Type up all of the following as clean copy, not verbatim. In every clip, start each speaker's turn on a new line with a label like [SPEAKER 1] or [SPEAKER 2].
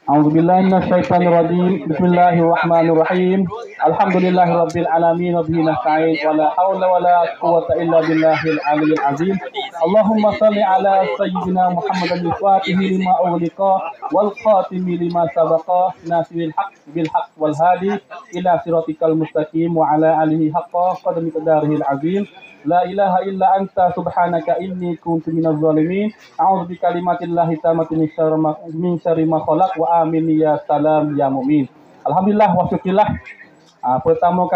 [SPEAKER 1] أعوذ بالله من الشيطان الرجيم بسم الله الرحمن الرحيم الحمد لله رب العالمين وبه نستعين ولا حول ولا قوة إلا بالله العلي العظيم اللهم صل على سيدنا محمد الفاتح لما أغلق والخاتم لما سبق ناصر الحق بالحق والهادي إلى صراطك المستقيم وعلى آله حق قدر مقداره العظيم لا إله إلا أنت سبحانك إني كنت من الظالمين أعوذ بكلمات الله التامة من شر ما خلق wa amin ya salam ya mu'min. Alhamdulillah wa syukurillah. Utama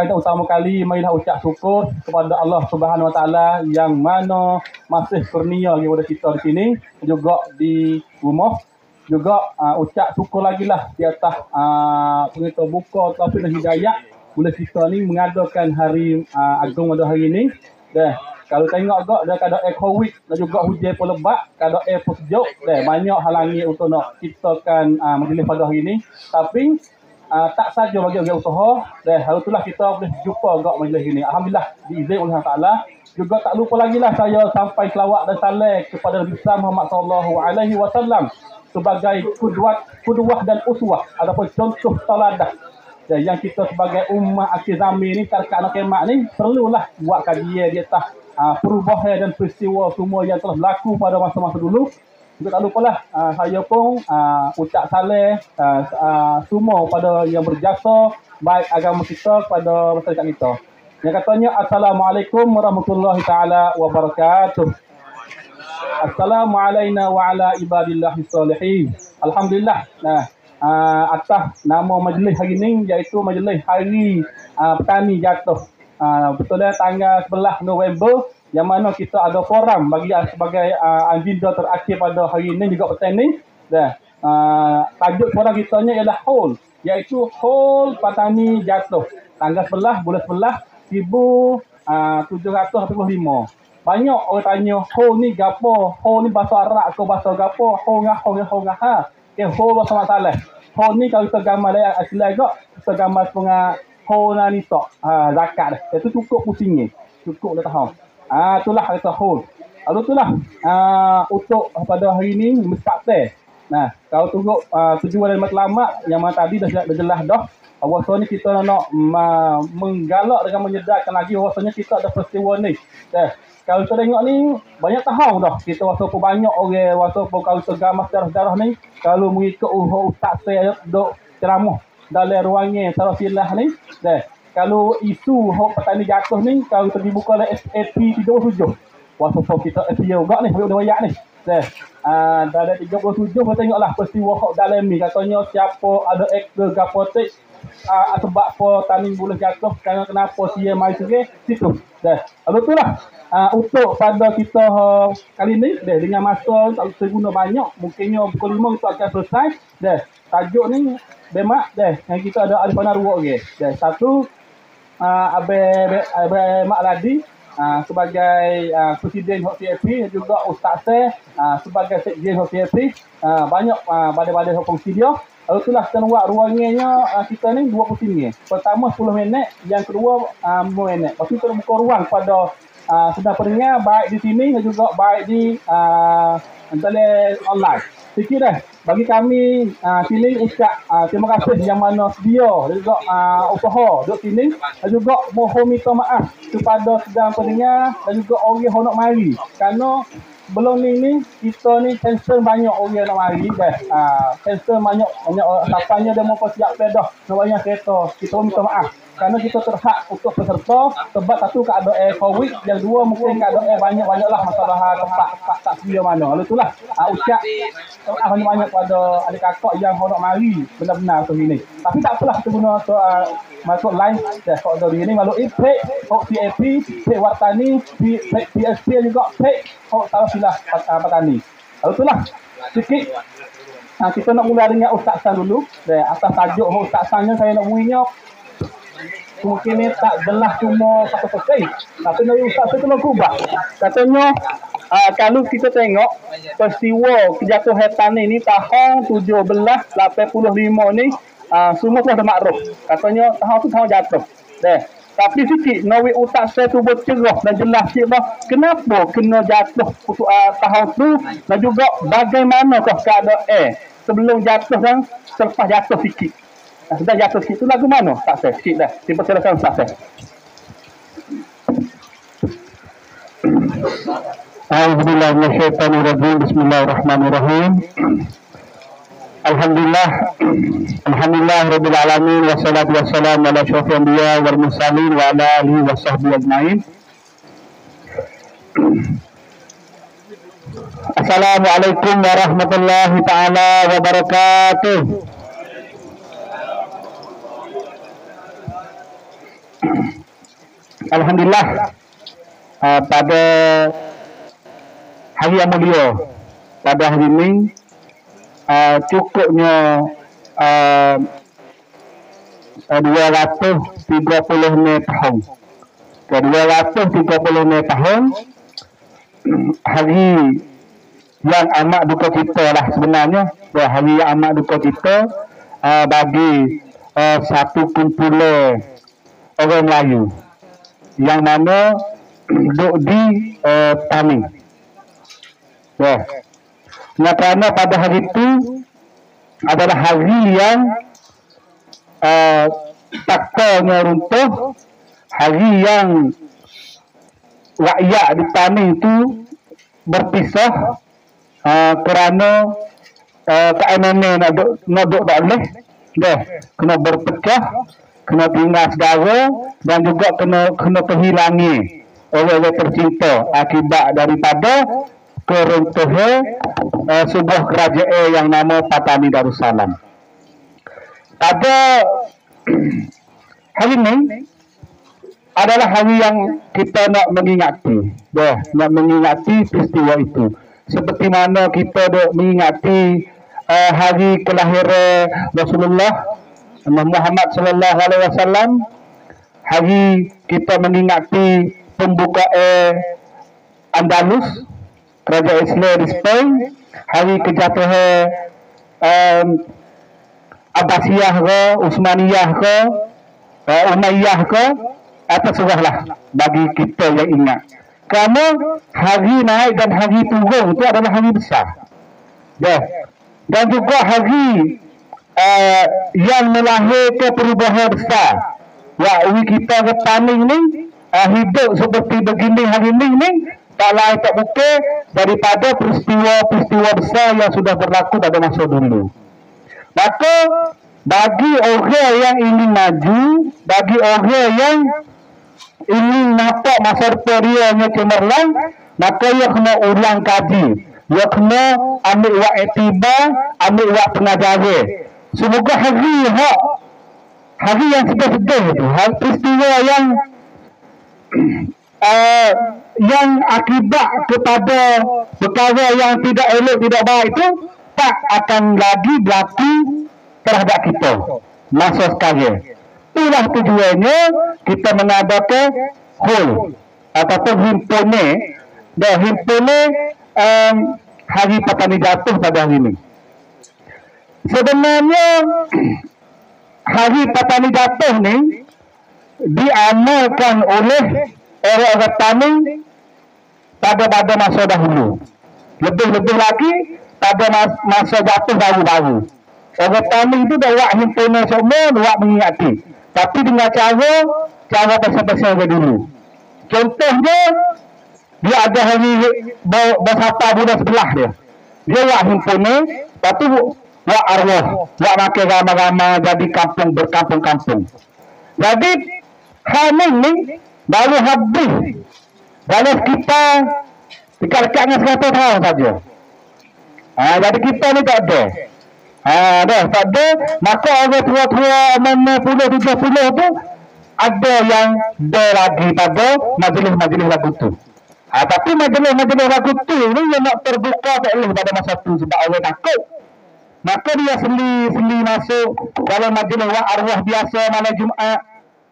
[SPEAKER 1] kali marilah ucap syukur kepada Allah Subhanahu wa taala yang mana masih kurnia kepada kita di sini juga di rumah. Juga ucap syukur lagi lah di atas pengetua buka taufik dan hidayah boleh kita ni mengadakan hari agung pada hari ini. Dah kalau tengok agak dah keadaan COVID dan juga hujan pun lebat, keadaan pun sejuk, dah banyak halangi untuk nak ciptakan majlis pada hari ini. Tapi tak saja bagi usaha, dah hal itulah kita boleh jumpa agak majlis ini. Alhamdulillah diizin oleh Allah Taala. Juga tak lupa lagi lah saya sampai selawat dan salam kepada Nabi Muhammad sallallahu alaihi wasallam sebagai kudwah dan uswah ataupun contoh teladan. Yang kita sebagai umat akhir zaman ni kat anak kemak ni perlulah buat kajian di atas perubahan dan peristiwa semua yang telah berlaku pada masa-masa dulu. Juga tak lupalah saya pun ucap salam semua pada yang berjasa baik agama kita kepada masyarakat kita. Yang katanya Assalamualaikum warahmatullahi taala wabarakatuh. Assalamualaikum wa ala ibadillahi salihin. Alhamdulillah. Atas nama majlis hari ini iaitu majlis Hari Petani Jatuh. Betulnya tanggal 11 November yang mana kita ada forum bagi sebagai agenda terakhir pada hari ini juga petani. Tajuk forum kita ni ialah HOL, iaitu HOL Petani Jatuh. Tanggal 11 bulan 11 1745. Banyak orang tanya HOL ni gapo? HOL ni bahasa Arab ke bahasa gapo? HOL ngah ha. Ho bahasa masalah. Ho ni kalau kita gambar dia asli agak kita gambar setengah ho ni tok. Zakat dah. Itu cukup pusingnya. Cukup dah tahu. Itulah kata ho. Lalu itulah untuk pada hari ni mesti. Nah, kalau tunggu tujuan dan matlamat yang mana tadi dah jelas dah. Bahawasanya kita nak menggalak dengan menyedarkan lagi bahawasanya kita ada peristiwa ni. Kalau kita tengok ni, banyak tahu dah. Kita walaupun banyak orang, walaupun kalau tergambar sejarah-sejarah ni, kalau mengikut ustaz saya duk ceramah dalam ruangan Sarasilah ni, kalau isu hak petani jatuh ni, kalau kita dibuka oleh SAP 37. Walaupun kita SAP juga ni, habis wayak ni. Dalam 37, kita tengoklah peristiwa hak dalam ni. Katanya siapa ada aktor gapotek, sebab apa tani boleh jatuh, kenapa dia mai situ. Lalu itulah untuk pada kita kali ni dengan masa tak terguna banyak, mungkinnya pukul 5 kita akan selesai. Tajuk ni bemak yang kita ada Arifana dua orang. Satu Abe Mak Ladi sebagai presiden HOCFP, juga Ustaz Seh sebagai sekjen HOCFP. Banyak badai-badai fungsi dia. Lalu itulah kita buat ruangannya kita ni 20 minit. Pertama 10 minit, yang kedua 5 minit. Lepas tu kita buka ruang pada sedang pendengar baik di sini dan juga baik di dalam online. Sikit dah bagi kami sini ucap terima kasih yang mana sedia dan juga usaha duduk sini, dan juga mohon minta maaf kepada sedang pendengar dan juga orang yang nak mari kerana belum ni kita ni cancel banyak orang nak mari cancel banyak tapanya dia mau siap dah nak banyak kereta. Kita minta maaf kerana kita terhak untuk peserta sebab satu keadaan COVID, yang dua mungkin keadaan banyak-banyaklah masalah tempat tak sedia mana. Lalu itulah ucap banyak-banyak pada adik kakak yang nak mari benar-benar tu ini. Tapi tak apalah, kita guna masuk line kalau ada di sini malu pek CAP, pek Watani, pek PSP juga pek Sarasilah Petani. Lalu itulah sikit kita nak mula dengan Ustaz San dulu. Atas tajuk Ustaz San saya nak bunyinya mungkin ni tak jelas cuma satu persen, tapi dari Ustaz saya telah kubah. Katanya kalau kita tengok peristiwa kejatuhan petani ni tahun 1785 ni semua pun ada makruf. Katanya tahun tu tahun jatuh. Tapi sikit nawi otak saya tu bercerah dan jelas sikit bah kenapa kena jatuh tahun tu dan juga bagaimanakah keadaan sebelum jatuh dan selepas jatuh sikit. Sudah jatuh sikit tu lagu mana? Tak saya sikit dah. Tiba silakan tak saya. A'udzubillahi minasyaitonirrajim. Bismillahirrahmanirrahim. Alhamdulillah rabbil alamin wassalatu wassalamu ala asyrofil anbiya wal mursalin wa ala alihi washabbihi ajmain. Assalamualaikum warahmatullahi taala wabarakatuh. Alhamdulillah pada hari yang mulia pada hari ini cukupnya 230 tahun. 230 tahun hari yang amat duka cita lah sebenarnya. Hari yang amat duka cita bagi satu kumpulan orang Melayu yang mana duduk di Tani. Nah, kerana pada hari itu adalah hari yang taktanya runtuh, hari yang rakyat di Tani itu berpisah kerana keamanan nak duduk tak boleh, kena berpecah, kena tinggal saudara dan juga kena kehilangi orang-orang tercinta akibat daripada keruntuhan sebuah kerajaan yang nama Patani Darussalam. Pada hari ini adalah hari yang kita nak mengingati, nak mengingati peristiwa itu. Seperti mana kita nak mengingati hari kelahiran Rasulullah Muhammad sallallahu alaihi wasallam, hari kita mengingati pembukaan Andalus, kerajaan Islam di Spain, hari kejatuhan Abbasiyah ke, Utsmaniyah ke, Umayyah ke, terserahlah bagi kita yang ingat. Kerana hari naik dan hari turun itu adalah hari besar. Dan juga hari yang melahirkan perubahan besar. Kita ke Tani ni hidup seperti begini hari ini tak lain tak bukan daripada peristiwa-peristiwa besar yang sudah berlaku pada masa dulu. Maka bagi orang yang ingin maju, bagi orang yang ingin nampak masa depan dia yang cemerlang, maka ia kena ulang kaji, ia kena ambil wak iktibar, ambil wak pengajaran. Semoga hari yang sedih-sedih itu, peristiwa yang akibat kepada perkara yang tidak elok, tidak baik itu tak akan lagi berlaku terhadap kita masa sekarang. Itulah tujuannya kita mengadakan hol ataupun himpunan hari Patani jatuh pada hari ini. Sebenarnya hari Patani jatuh ni diamalkan oleh orang-orang Tani pada masa dahulu. Lebih-lebih lagi pada masa jatuh baru-baru. Orang Tani itu dah buat himpunan semua, buat mengingati. Tapi dengan cara pasal-pasal dulu. Contohnya, dia ada hari bersapa budak sebelah dia. Dia buat himpunan, lepas tu buat arwah, buat makan ramai-ramai, jadi kampung berkampung-kampung. Jadi, hari ini baru habis. Dalam sekitar dekat-dekatnya 100 tahun saja. Jadi kita ni tak ada. Tak ada. Maka orang tua-tua 60-70 tu ada yang ada lagi pada majlis-majlis lagu tu. Tapi majlis-majlis lagu tu ni yang nak terbuka tak boleh pada masa tu sebab orang takut. Maka dia seli masuk dalam majlis arwah biasa malam Jumaat.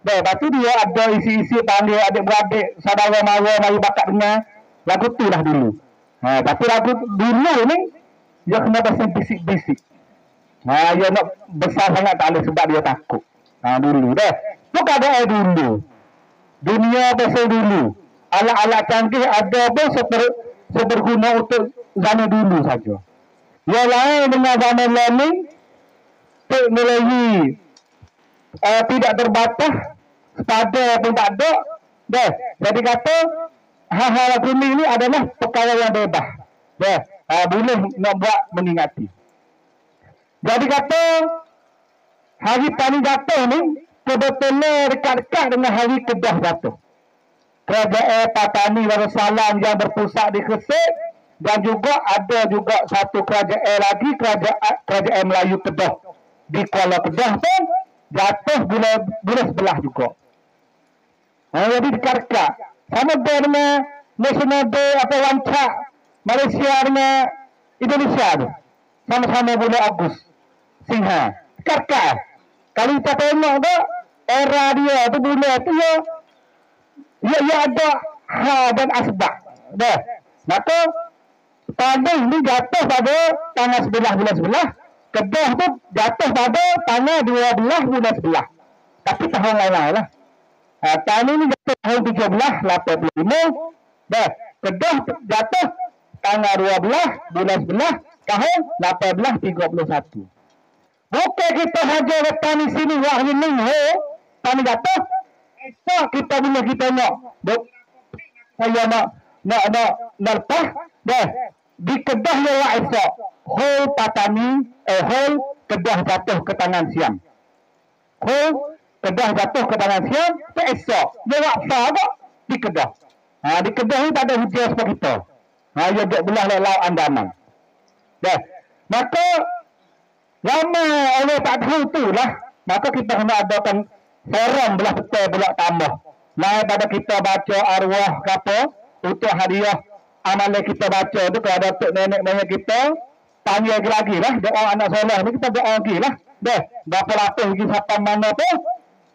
[SPEAKER 1] Lepas tu dia ada isi-isi panggil adik-beradik, saudara mara, mari bakat dengar. Lagu tu lah dulu. Tapi lagu dulu ni, dia kena pasang bisik-bisik. Dia nak besar sangat tak boleh sebab dia takut. Dulu dah. Tu keadaan dulu.
[SPEAKER 2] dunia pasal dulu. Alat-alat canggih ada pun seberguna untuk zaman dulu saja. Yang lain dengan zaman learning, teknologi tidak terbatas, sepada pun tak ada. Dah, jadi kata hal-hal ini adalah perkara yang bebas. Dah, boleh nak buat mengingati. Jadi kata hari paling jatuh ni kebetulan dekat-dekat dengan hari Kedah jatuh. Kerajaan Patani Darussalam yang berpusat di Gresik, dan juga ada juga satu kerajaan lagi, kerajaan Melayu Kedah di Kuala Kedah pun jatuh bulan sebelah juga. Jadi dekat-dekat sama dengan National Day apa Wancak Malaysia dengan Indonesia tu, sama-sama bulan Ogos Singha dekat-dekat. Kalau kita tengok tu era dia tu bulan tu ya ada hal dan asbab. Dah. Maka Taning ni jatuh pada tanggal 11 bulan 11. Kedah tu jatuh pada tanggal 12 bulan 11. Tapi tahun lain-lain lah. Taning ni jatuh tahun 1785. Dah. Kedah jatuh tanggal 12 bulan 11 tahun 1831. Bukan kita saja datang di sini wah ini Taning jatuh. Esok kita bila kita nak saya nak lepas dah di Kedah lewat esok whole Patani whole Kedah jatuh ke tangan Siam, whole Kedah jatuh ke tangan Siam tu esok lewat apa di Kedah. Di Kedah ni tak ada hujan seperti kita. Ia duduk belah laut Andaman. Dah, maka ramai orang tak tahu tu lah, maka kita kena adakan forum belah betul belah tambah. Lain pada kita baca arwah kata untuk hadiah amalan kita baca tu kalau ada tok nenek moyang kita panggil lagi lah doa anak soleh ni kita doa lagi lah. Dah, berapa ratus lagi siapa mana tu.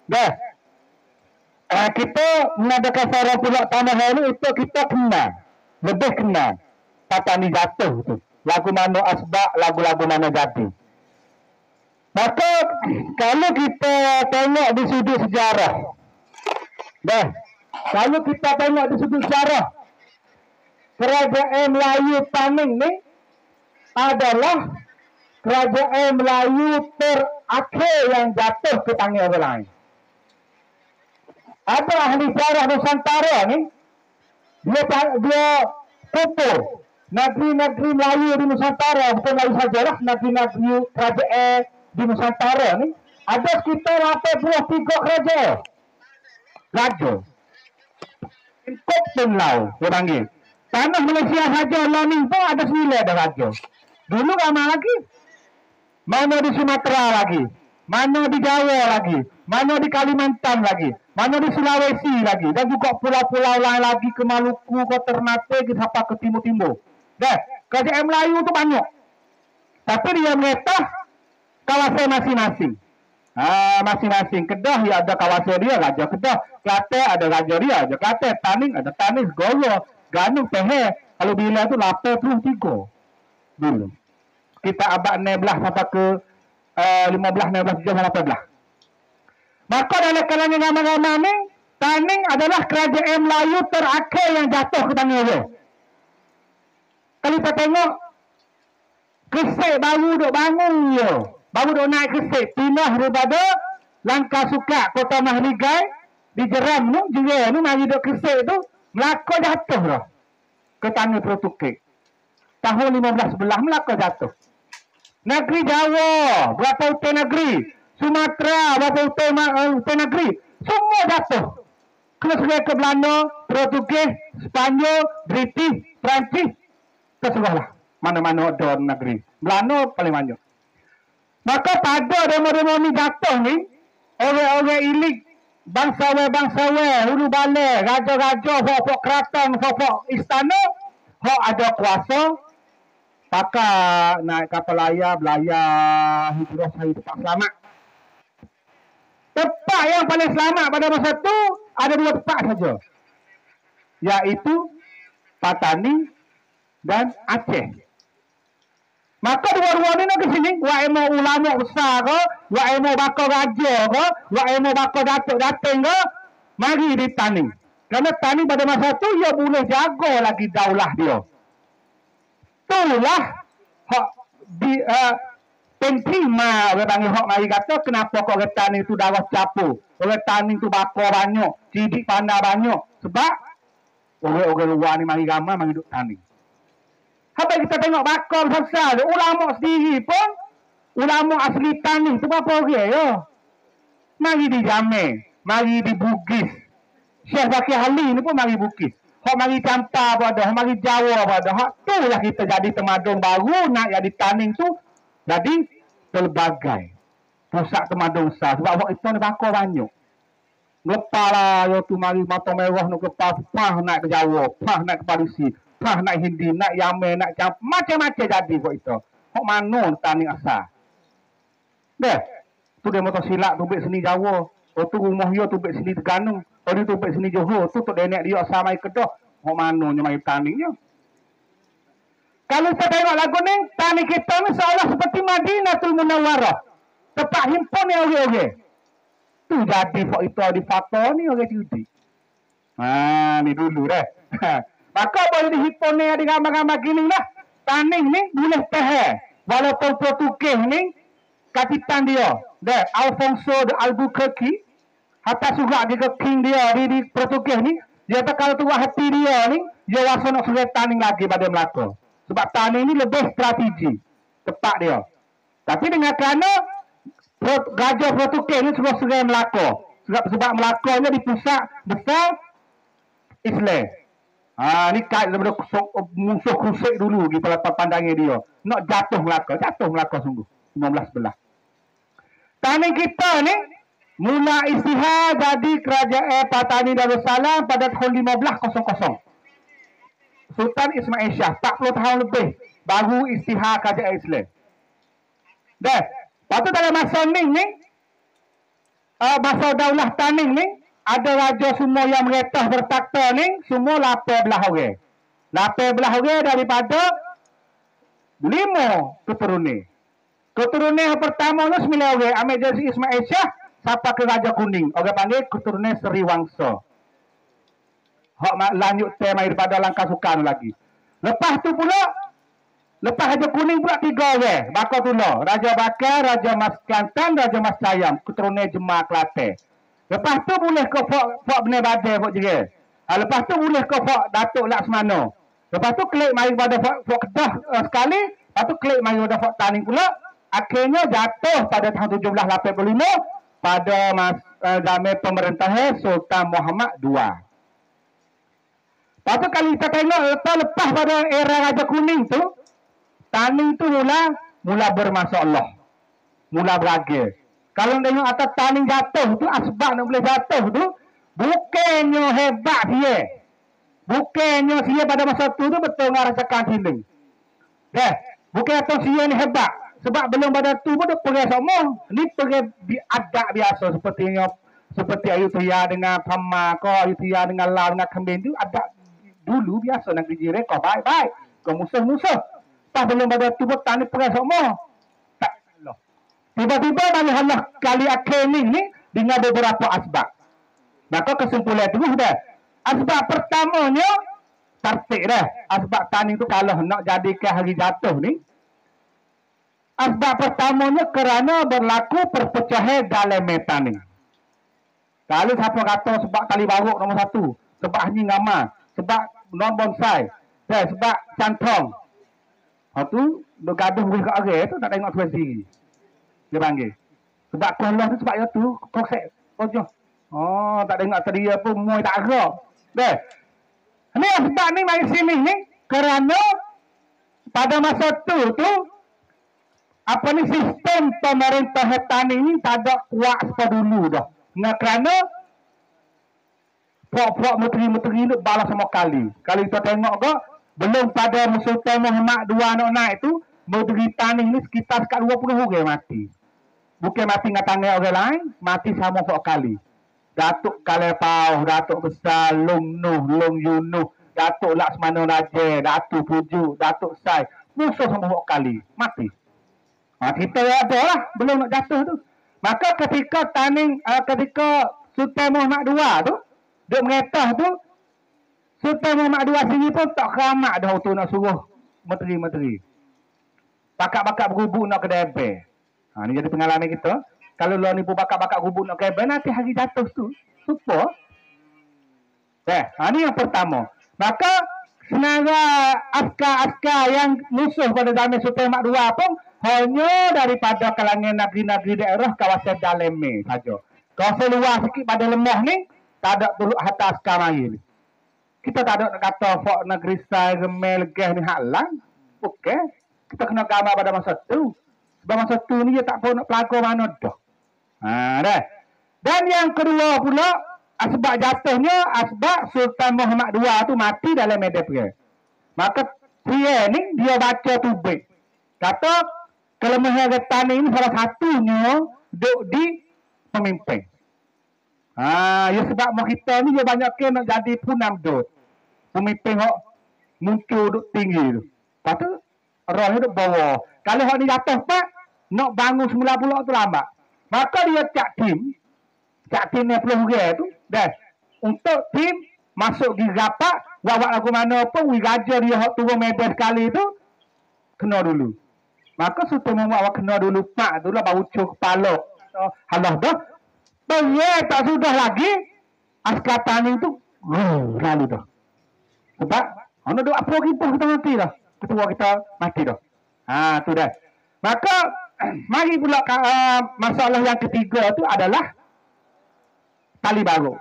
[SPEAKER 2] Dah. Kita mengadakan forum pula tanah hari ni untuk kita kenal. Lebih kenal Patani jatuh tu. Lagu mana asbab, lagu-lagu mana jadi. Maka kalau kita tengok di sudut sejarah, dah, kalau kita tengok di sudut sejarah, kerajaan Melayu Taning ni adalah kerajaan Melayu terakhir yang jatuh ke tangan orang lain. Ada ahli sejarah Nusantara ni, dia kumpul negeri-negeri Melayu di Nusantara, bukan Melayu sajalah, negeri-negeri kerajaan di Nusantara ni ada sekitar 83 kerajaan raja. Kok Penlau dia panggil. Tanah Malaysia saja Learning pun ada 9 ada raja. Dulu ramai lagi. Mana di Sumatera lagi, mana di Jawa lagi, mana di Kalimantan lagi, mana di Sulawesi lagi, dan juga pulau-pulau lain lagi ke Maluku, ke Ternate, ke sampai ke timur-timur. Dan kerajaan Melayu tu banyak. Tapi dia mengetah kawasan masing-masing. Masing-masing. Kedah ya ada kawasan dia, Raja Kedah. Kelantan ada raja dia, Raja Kelantan. Taning ada Taning, Golo, Ganung, Pehe. Kalau bila tu 83 dulu. Kita abad 16 sampai ke 15, 16, 17, 18. Maka dalam kalangan nama-nama ni, Taning adalah kerajaan Melayu terakhir yang jatuh ke tangan dia. Kalau kita tengok Gresik baru duk bangun je. Baru duk naik Gresik. Pindah daripada Langkah Sukat, Kota Mahligai, di Jeram tu, juga ni mari duk Gresik tu, Melaka jatuh dah ke tangan Portugis. Tahun 1511 Melaka jatuh. Negeri Jawa, berapa utara negeri, Sumatera, berapa utara negeri, semua jatuh. Kena ke Belanda, Portugis, Sepanyol, British, Perancis, terserahlah. Mana-mana ada negeri. Belanda paling banyak. Maka pada demo-demo ni jatuh ni, orang-orang elit, bangsawan, hulu balai, raja-raja, pokok keraton, pokok istana, hok ada kuasa, pakai naik kapal layar, belayar, hijrah cari tempat selamat. Tempat yang paling selamat pada masa tu ada 2 tempat saja, iaitu Patani dan Aceh. Maka dua-dua ni nak ke sini, wak emo ulama besar ke, wak emo bakal raja ke, wak emo bakal datuk-dating ke, mari ditaning. Kerana taning pada masa tu ia boleh jaga lagi daulah dia. Itulah hak di penting orang panggil hak mari kata kenapa kau orang taning tu darah campur. Orang taning tu bakar banyak, cidik pandai banyak. Sebab orang-orang luar ni mari ramai mari duk taning. Habis kita tengok bakar besar, ulama sendiri pun ulama asli taning tu berapa orang ya? Mari dijamin, mari di Bugis. Syekh Bakir Ali ni pun mari Bugis. Hak mari Campa pun ada, hak mari Jawa pun ada. Hak tu lah kita jadi temadun baru nak jadi taning tu. Jadi pelbagai pusat temadun besar. Sebab hak itu ni bakar banyak. Lepas lah yo tu mari mata merah nak lepas pah nak ke Jawa, pah nak ke Parisi, pah nak Hindi, nak Yamen, nak Campa, macam-macam jadi hak itu. Hak mana taning asal. Deh. Tu dia motor silap tu seni Jawa. Oh tu rumah dia tu seni Terengganu. Oh dia tu seni Johor. Tu tok nenek dia asal mai Kedah. Hok mananya mai taningnya. Kalau kita tengok lagu ni, taning kita ni seolah seperti Madinatul Munawwarah. Tempat himpun yang orang-orang. Tu jadi hok itu di fatwa ni orang Yahudi. Ni dulu dah. Maka boleh dihimpun ni ada gambar-gambar gini lah. Taning ni boleh tahan. Walaupun Portugis ni kapitan dia, Alfonso de Albuquerque, hatta surat dia ke king dia di Portugis ni, dia kata kalau tu hati dia ni, dia rasa nak suruh taning lagi pada Melaka. Sebab taning ni lebih strategi tepat dia. Tapi dengan kerana Raja Portugis ni suruh Melaka, sebab Melaka ni di pusat besar Islam. Ni kait daripada musuh Krusek dulu di pandangnya dia. Nak jatuh Melaka sungguh. 16 taning kita ni mula istihad jadi kerajaan Patani Darussalam pada tahun 1500. Sultan Ismail Shah 40 tahun lebih baru istihad kerajaan Islam. Dan lepas tu dalam masa ni masa daulah taning ni ada raja semua yang meretah bertakhta ni semua 18 orang. 18 orang daripada 5 keturunan. Keturunan yang pertamanya 9 orang. Amir Jazir Ismail Shah sampai ke Raja Kuning. Orang panggil keturunan Seri Wangsa. Hak lanjut tema daripada langkah sukan lagi. Lepas tu pula, lepas Raja Kuning pula 3 orang. Bakar tu lah. Raja Bakar, Raja Mas Kelantan, Raja Mas Cayam. Keturunan Jemaah Kelantan. Lepas tu boleh ke Fok Benih Badai, Fok Jerai. Lepas tu boleh ke Fok Datuk Laksmana. Lepas tu klik mari pada Fok Kedah sekali. Lepas tu klik mari pada Fok Taning pula. Akhirnya jatuh pada tahun 1785 pada zaman pemerintahan Sultan Muhammad II. Lepas tu kalau kita tengok lepas pada era Raja Kuning tu, taning tu mula bermasalah. Mula beragil. Kalau tengok atas taning jatuh tu, asbab nak boleh jatuh tu, bukannya hebat dia. Bukannya dia pada masa tu betul dengan rasakan feeling. Bukan atau dia ni hebat. Sebab belum pada tu pun dia pergi semua. Ni pergi adat biasa seperti Ayutthaya dengan Pama, Ayutthaya dengan Lau dengan Kembin tu adat dulu biasa nak dijirek kau baik-baik. Kau musuh-musuh. Tak belum pada tu pun tak ni pergi semua. Tak Allah. Tiba-tiba bagi Allah kali akhir ni dengan beberapa asbab. Maka kesimpulan tu dah. Asbab pertamanya tertik dah. Asbab taning tu kalau nak jadikan hari jatuh ni. Asbab pertamanya kerana berlaku perpecahan dalam taning. Kalau siapa kata sebab tali baruk nombor 1, sebab hanying ngamal, sebab non bonsai, sebab cantong. Tu duk gaduh boleh kat orang tu tak tengok tuan sendiri. Dia panggil. Sebab Allah tu sebab tu konsep. Tak tengok sedia pun muai tak gerak. Ni asbab ni mari sini ni kerana pada masa tu sistem pemerintah taning ni tak ada kuat seperti dulu dah. Kerana puak-puak menteri-menteri ni balas semua kali. Kalau kita tengok ke, belum pada Sultan Muhammad II nak naik tu, menteri taning ni sekitar 20 orang mati. Bukan mati dengan tangan orang lain, mati sama puak kali. Datuk Kalepau, Datuk Besar, Long Nuh, Long Yunuh, Datuk Laksmana Raja, Datuk Pujuk, Datuk Sai, musuh sama puak kali, mati. Kita ada lah, belum nak jatuh tu. Maka ketika Sultan Muhammad II tu, Duk mengetah tu, Sultan Muhammad II sini pun tak keramat dah tu nak suruh menteri-menteri. Bakak-bakak berhubung nak ke DB. Ha, ni jadi pengalaman kita. Kalau lo ni pun bakak-bakak berhubung nak ke DB, nanti hari jatuh tu. Super. Ni yang pertama. Maka senara askar-askar yang musuh pada zaman Sultan Muhammad II pun hanya daripada kalangan negeri-negeri daerah kawasan Daleme saja. Kawasan luar sikit pada lemah ni, tak ada tuluk hatta askar mari ni. Kita tak ada nak kata fok negeri Sai, Gemel, Legeh ni halang. Okey. Kita kena gambar pada masa tu. Sebab masa tu ni dia tak pun nak pelakor mana dah. Dah. Dan yang kedua pula, asbab jatuhnya, asbab Sultan Muhammad II tu mati dalam medan perang. Maka dia ni, dia baca tubik. Kata, kelemahan getah ni salah satunya duduk di pemimpin. Ya sebab mau kita ni dia banyak ke nak jadi punam duduk. Pemimpin hok muncul duduk tinggi tu. Lepas tu, rohnya duduk bawah. Kalau hok ni jatuh pak, nak bangun semula pula tu lambat. Maka dia cak tim ni perlu tu, dah. Untuk tim masuk di rapat, wawak lagu mana pun, wigaja dia hok turun medan sekali tu, kena dulu. Maka Sultan Muhammad kena dulu pak tu lah, baru ucur kepala. Halah dah. Tak sudah lagi, askar tani tu, lalu dah. Sebab, mana duk apa kita mati dah. Ketua kita mati dah. Tu dah. Maka, mari pula masalah yang ketiga tu adalah tali baru.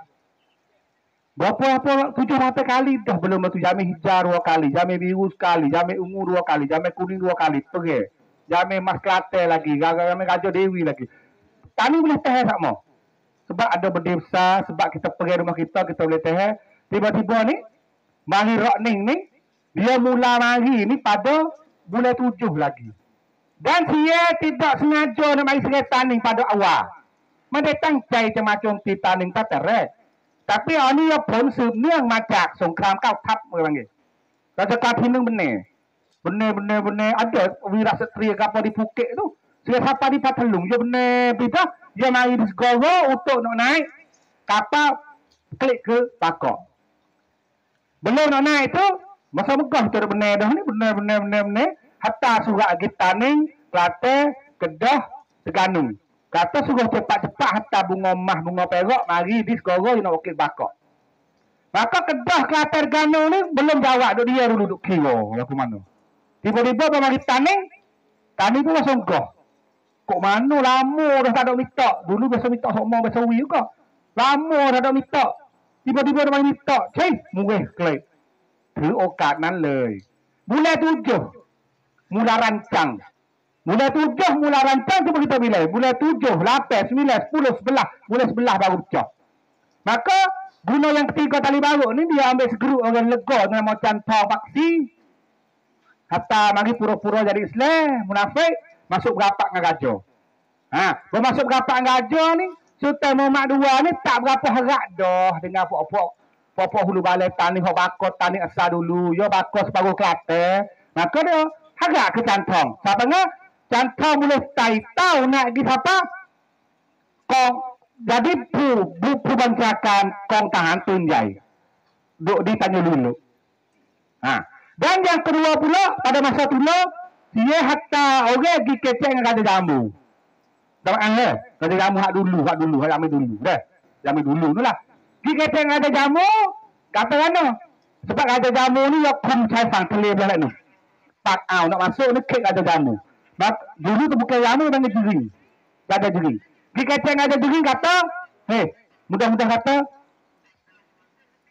[SPEAKER 2] Berapa 700 kali dah belum tu jamih hijau 2 kali, jamih biru sekali, jamih ungu 2 kali, jamih kuning 2 kali, pergi. Jamih mas kelate lagi, jamih gajah dewi lagi. Tani boleh tahan sama. Sebab ada benda besar, sebab kita pergi rumah kita boleh tahan. Tiba-tiba ni, mari Rokning ni, dia mula mari ni pada bulan 7 lagi. Dan dia tidak sengaja nak mari serai tanding pada awal. Mereka tangcai macam ti tanding tak terat. Tapi ini ya pun sebenarnya macam songkram kau tap orang ni. Raja Kapinung benar. Benar. Ada wira setria kapal di Phuket tu. Siapa di Patalung, dia benar. Dia mari di Segoro untuk nak naik kapal klik ke Bakok. Belum nak naik tu, masa megah tu benar dah ni. Benar. Hatta surat Gitaning, Kelantan, Kedah, Terengganu. Kata suruh cepat-cepat hatta bunga emas, bunga perak, mari di Segoro nak wakil Bakok. Maka Kedah Kelantan Terengganu ni belum jawab duk dia dulu duk kira laku mana. Tiba-tiba mari Taning tu langsung goh. Kok mana lama dah tak ada minta. Dulu biasa minta sama biasa wi juga. Lama dah ada minta. Tiba-tiba dia mari minta. Murih klik. ถือโอกาสนั้นเลยmulai 7 mula rancang cuba kita bilai mulai 7, 8, 9, 10, 11 mulai 11 baru pecah. Maka guna yang ketiga tali baru ni dia ambil segeruk orang lega dengan macam tau paksi hatta mari pura-pura jadi Islam munafik masuk berapak dengan raja. Bermasuk berapak dengan raja ni Sultan Muhammad II ni tak berapa harap dah dengan pokok hulu balai tani hok bakor tani asal dulu yo bakor separuh Kelantan. Maka dia harap ke cantong. Siapanya cantong boleh tahu nak pergi siapa kong jadi perbancakan kong tahan tunjai duk ditanya dulu. Dan yang kedua pula pada masa dulu dia hatta orang pergi kecek dengan Raja Jambu. Tahu angah Raja Jambu hak dulu hak ambil dulu dah ambil dulu tu lah. Pergi kecek dengan Raja Jambu kata mana sebab Raja Jambu ni ya kum cai fang telur belah ni pak nak masuk ni kek Raja Jambu. Dulu tu bukan Jambu dan jering Raja jering. Pergi kecek dengan Raja jering kata mudah-mudah kata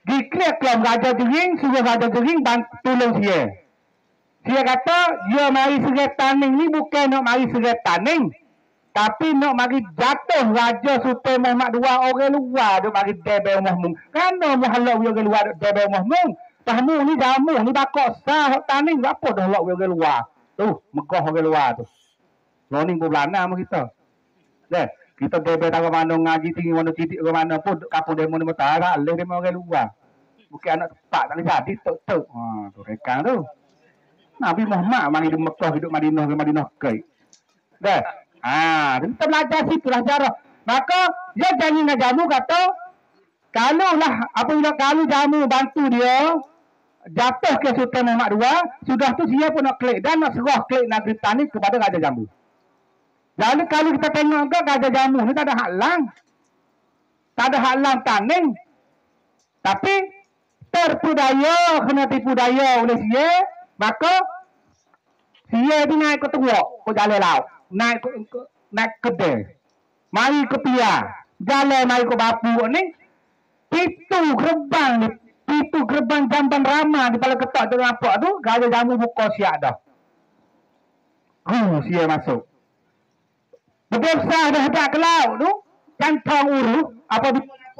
[SPEAKER 2] diklik kelam Raja jering suruh Raja jering tolong dia. Dia kata dia mari serai taning ni bukan nak mari serai taning tapi nak mari jatuh Raja Sultan Muhammad II orang luar duk mari debel mahmum. Kerana muhalak orang luar duk debel mahmum. Tamu ni jamu ni bakok sah taning apa dah lak orang luar. Tu megah orang luar tu. Loning berbelana sama kita. Deh, kita debel tahu mana ngaji tinggi mana titik ke mana pun kapung demo ni matara leh demo orang luar. Bukan anak tepat tak jadi tok. Tu rekan tu. Nabi Muhammad mari di Mekah hidup Madinah ke. Deh. Kita belajar situ lah cara. Maka dia janji dengan jamu kata Kalau lah apabila kalau jamu bantu dia jatuh ke Sultan Mahmud II, sudah tu dia pun nak klik dan nak serah klik negeri Tani kepada Raja Jambu. Jadi kalau kita tengok ke Raja Jambu ni tak ada halang. Tak ada halang Taning. Tapi terpudaya, kena tipu daya oleh dia, maka dia ni naik ke teruk, ke jalan laut. Naik kedai. Mari ke pia. Jalan mari ke bapu ni. Pitu gerbang jamban ramah di Pala Ketak tu nampak tu, Raja Jambu buka siap dah. Sia masuk. Berdesah dah hadap ke laut tu, cantang uru, apa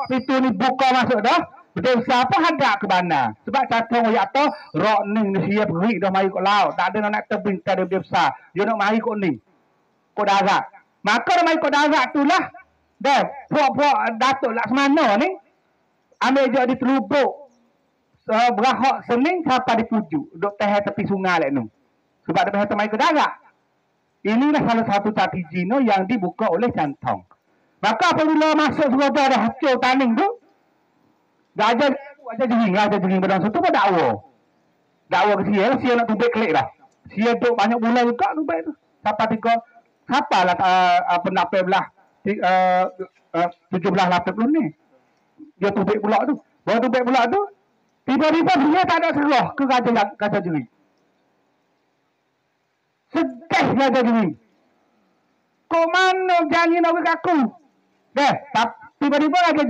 [SPEAKER 2] pintu ni buka masuk dah, berdesah apa hadap ke bandar. Sebab cantang uru atau rok ning ni sia pergi dah mari ke laut, tak ada nak tebing, tak ada berdesah. Dia nak mari ke ning, ke darat. Maka dah mari ke darat tu lah, dah, puak-puak Datuk Laksmana ni, ambil je di terubuk berahak sening sampai di pujuk duk teh tepi sungai lek nu sebab dia pergi mai ke darat. Inilah salah satu strategi no yang dibuka oleh Cantong. Maka apabila masuk surga dah hancur Taning tu, Raja jering badan situ pun dakwa ke sia nak tubik klik dah. Sia duk banyak bulan juga tubik tu sampai tiga sapalah pendapat belah 17 80 ni dia tubik pula tu. Baru tubik pula tu, tiba-tiba dia tak ada serah ke Raja Jering. Sedih Raja Jering. Kok mana janji nak bagi aku? Deh, tiba-tiba Raja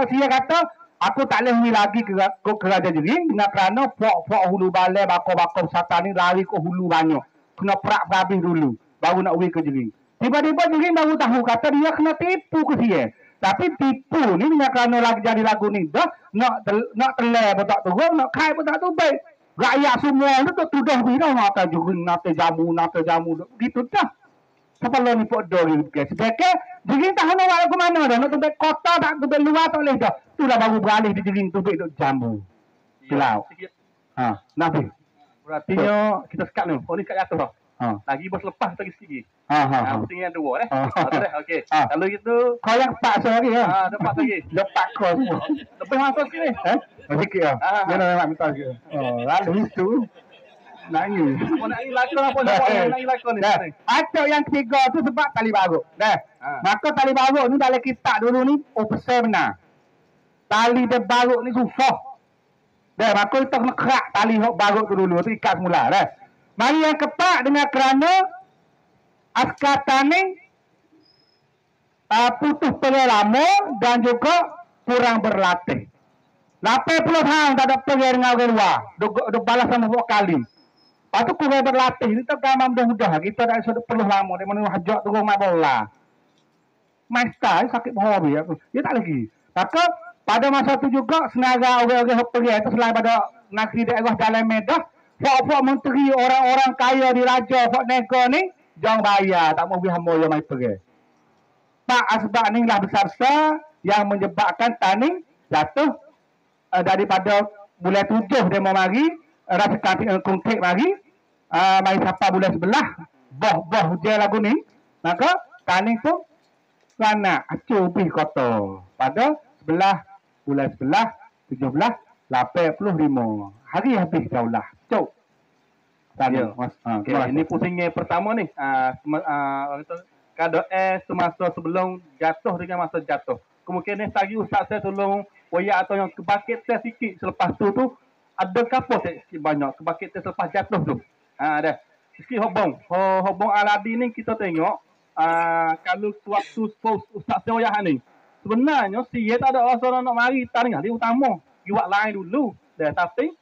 [SPEAKER 2] Sia kata, aku tak boleh pergi lagi ke Raja Jering dengan kerana puak-puak hulu balai, bakar-bakar satan ni lari ke hulu banyak. Kena perak-perabih dulu, baru nak pergi ke Jering. Tiba-tiba Jering baru tahu, kata dia kena tipu ke Sia. Tapi tipu ni dengan kerana lagi jadi lagu ni dah nak telai pun tak turun, nak kai pun tak turun. Rakyat semua tu tudah bila nak Jering, nak jamu gitu dah. Kepala ni pok do gitu guys. Sebagai Jering tak nak buat ke mana dah, nak tu kota tak tu luar tak boleh dah. Itulah baru beralih di Jering tu duk jamu. Silau. Ha, nabi.
[SPEAKER 1] Berarti kita sekat ni. Oh ni kat jatuh dah. Lagi bos lepas lagi sikit. Penting yang dua okey. Kalau gitu
[SPEAKER 2] kau yang pak lagi ya.
[SPEAKER 1] Dapat lagi.
[SPEAKER 2] Lepak kau semua.
[SPEAKER 1] Lebih masuk sini.
[SPEAKER 2] Sikit ah. Dia nak minta sikit. Lalu itu nangis.
[SPEAKER 1] Apa nak nangis lagi ni.
[SPEAKER 2] Acok yang ketiga tu sebab tali baruk. Dah. Maka tali baruk ni dalam kitab dulu ni besar benar. Tali dia baruk ni susah. Dah, maka kita kena kerak tali baruk tu dulu tu ikat semula dah. Mari yang keempat dengan kerana askar Taning putus pengalaman dan juga kurang berlatih. 80 tahun tak ada pergi dengan orang luar. Duk balas sama dua kali. Lepas tu kurang berlatih. Kita kan mudah-mudah. Kita tak perlu lama. Dia mana hajak turun main bola. Master sakit bahawa dia tak lagi. Maka pada masa tu juga senaga orang-orang pergi itu selain pada negeri daerah dalam Medah, Fok menteri orang-orang kaya di raja Fok Nego ni jangan bayar, tak mau pergi hamba yang mai pergi. Pak asbab ni lah besar-besar yang menyebabkan Taning jatuh daripada bulan 7 dia mau mari, rasa konkret mari, mai siapa bulan 11, boh dia lagu ni, maka Taning tu kerana acuh pergi kota pada bulan 11, 17, 85. Hari habis daulah. Cuk.
[SPEAKER 1] Ya. Okay. Ini pusingnya pertama ni. Kada semasa sebelum jatuh dengan masa jatuh. Kemudian tadi ustaz saya tolong wayak atau yang kebakit saya sikit selepas tu ada kapal sikit banyak kebakit saya selepas jatuh tu. Ada. Sikit hobong Aladin ni kita tengok kalau waktu ustaz saya wayak ni. Sebenarnya dia tak ada rasa nak mari Taning dia utama. Giwak lain dulu. Dah tapi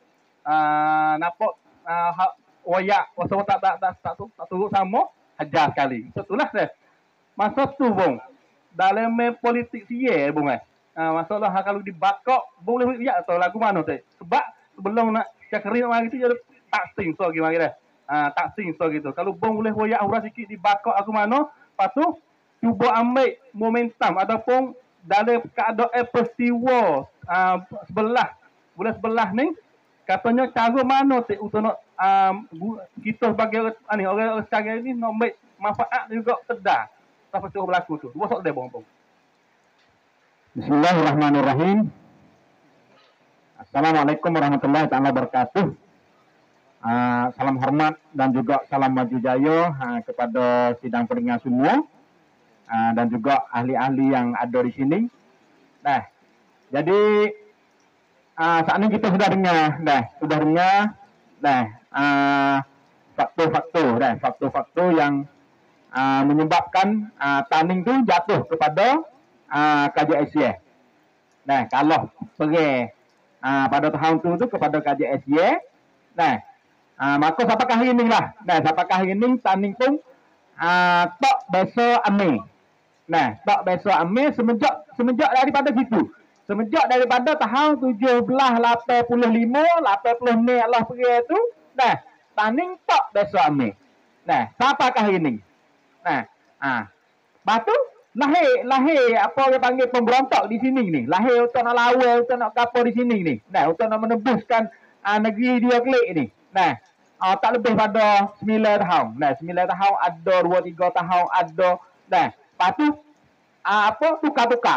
[SPEAKER 1] nampak wayak masa tak turut sama hajar sekali. Itulah dah. Masa tu bong dalam politik sia bong masalah kalau dibakok boleh lihat atau lagu mana tu. Sebab sebelum nak cakri nak mari tu dia tak sing so gimana dah. Tak sing so gitu. Kalau bong boleh wayak urang sikit dibakok aku mana, lepas tu cuba ambil momentum ataupun dalam keadaan peristiwa bulan 11 ni katanya cara mana untuk nak kita sebagai orang sekarang ni nak ambil manfaat juga sedar apa yang berlaku tu. Dua soal dia bong.
[SPEAKER 2] Bismillahirrahmanirrahim. Assalamualaikum warahmatullahi wabarakatuh. Salam hormat dan juga salam maju jaya kepada sidang pendengar semua dan juga ahli-ahli yang ada di sini. Nah, jadi saat ini kita sudah dengar, faktor-faktor yang menyebabkan taning itu jatuh kepada KJSY. Nah, kalau pergi pada tahun itu kepada KJSY, nah, maka siapakah ini lah. Nah, siapakah ini taning pun tak besok ame. Nah, tak besok ame semenjak daripada situ. Semenjak daripada tahun 1785 Mei Allah pergi itu, nah, taning tak besok ame. Nah, siapakah ini? Nah, batu lahir apa orang panggil pemberontak di sini ni. Lahir untuk nak lawan, untuk nak kapal di sini ni. Nah, untuk nak menembuskan negeri dia kelik ni. Nah, tak lebih pada 9 tahun. Nah, 9 tahun ada, 2-3 tahun ada. Nah, lepas tu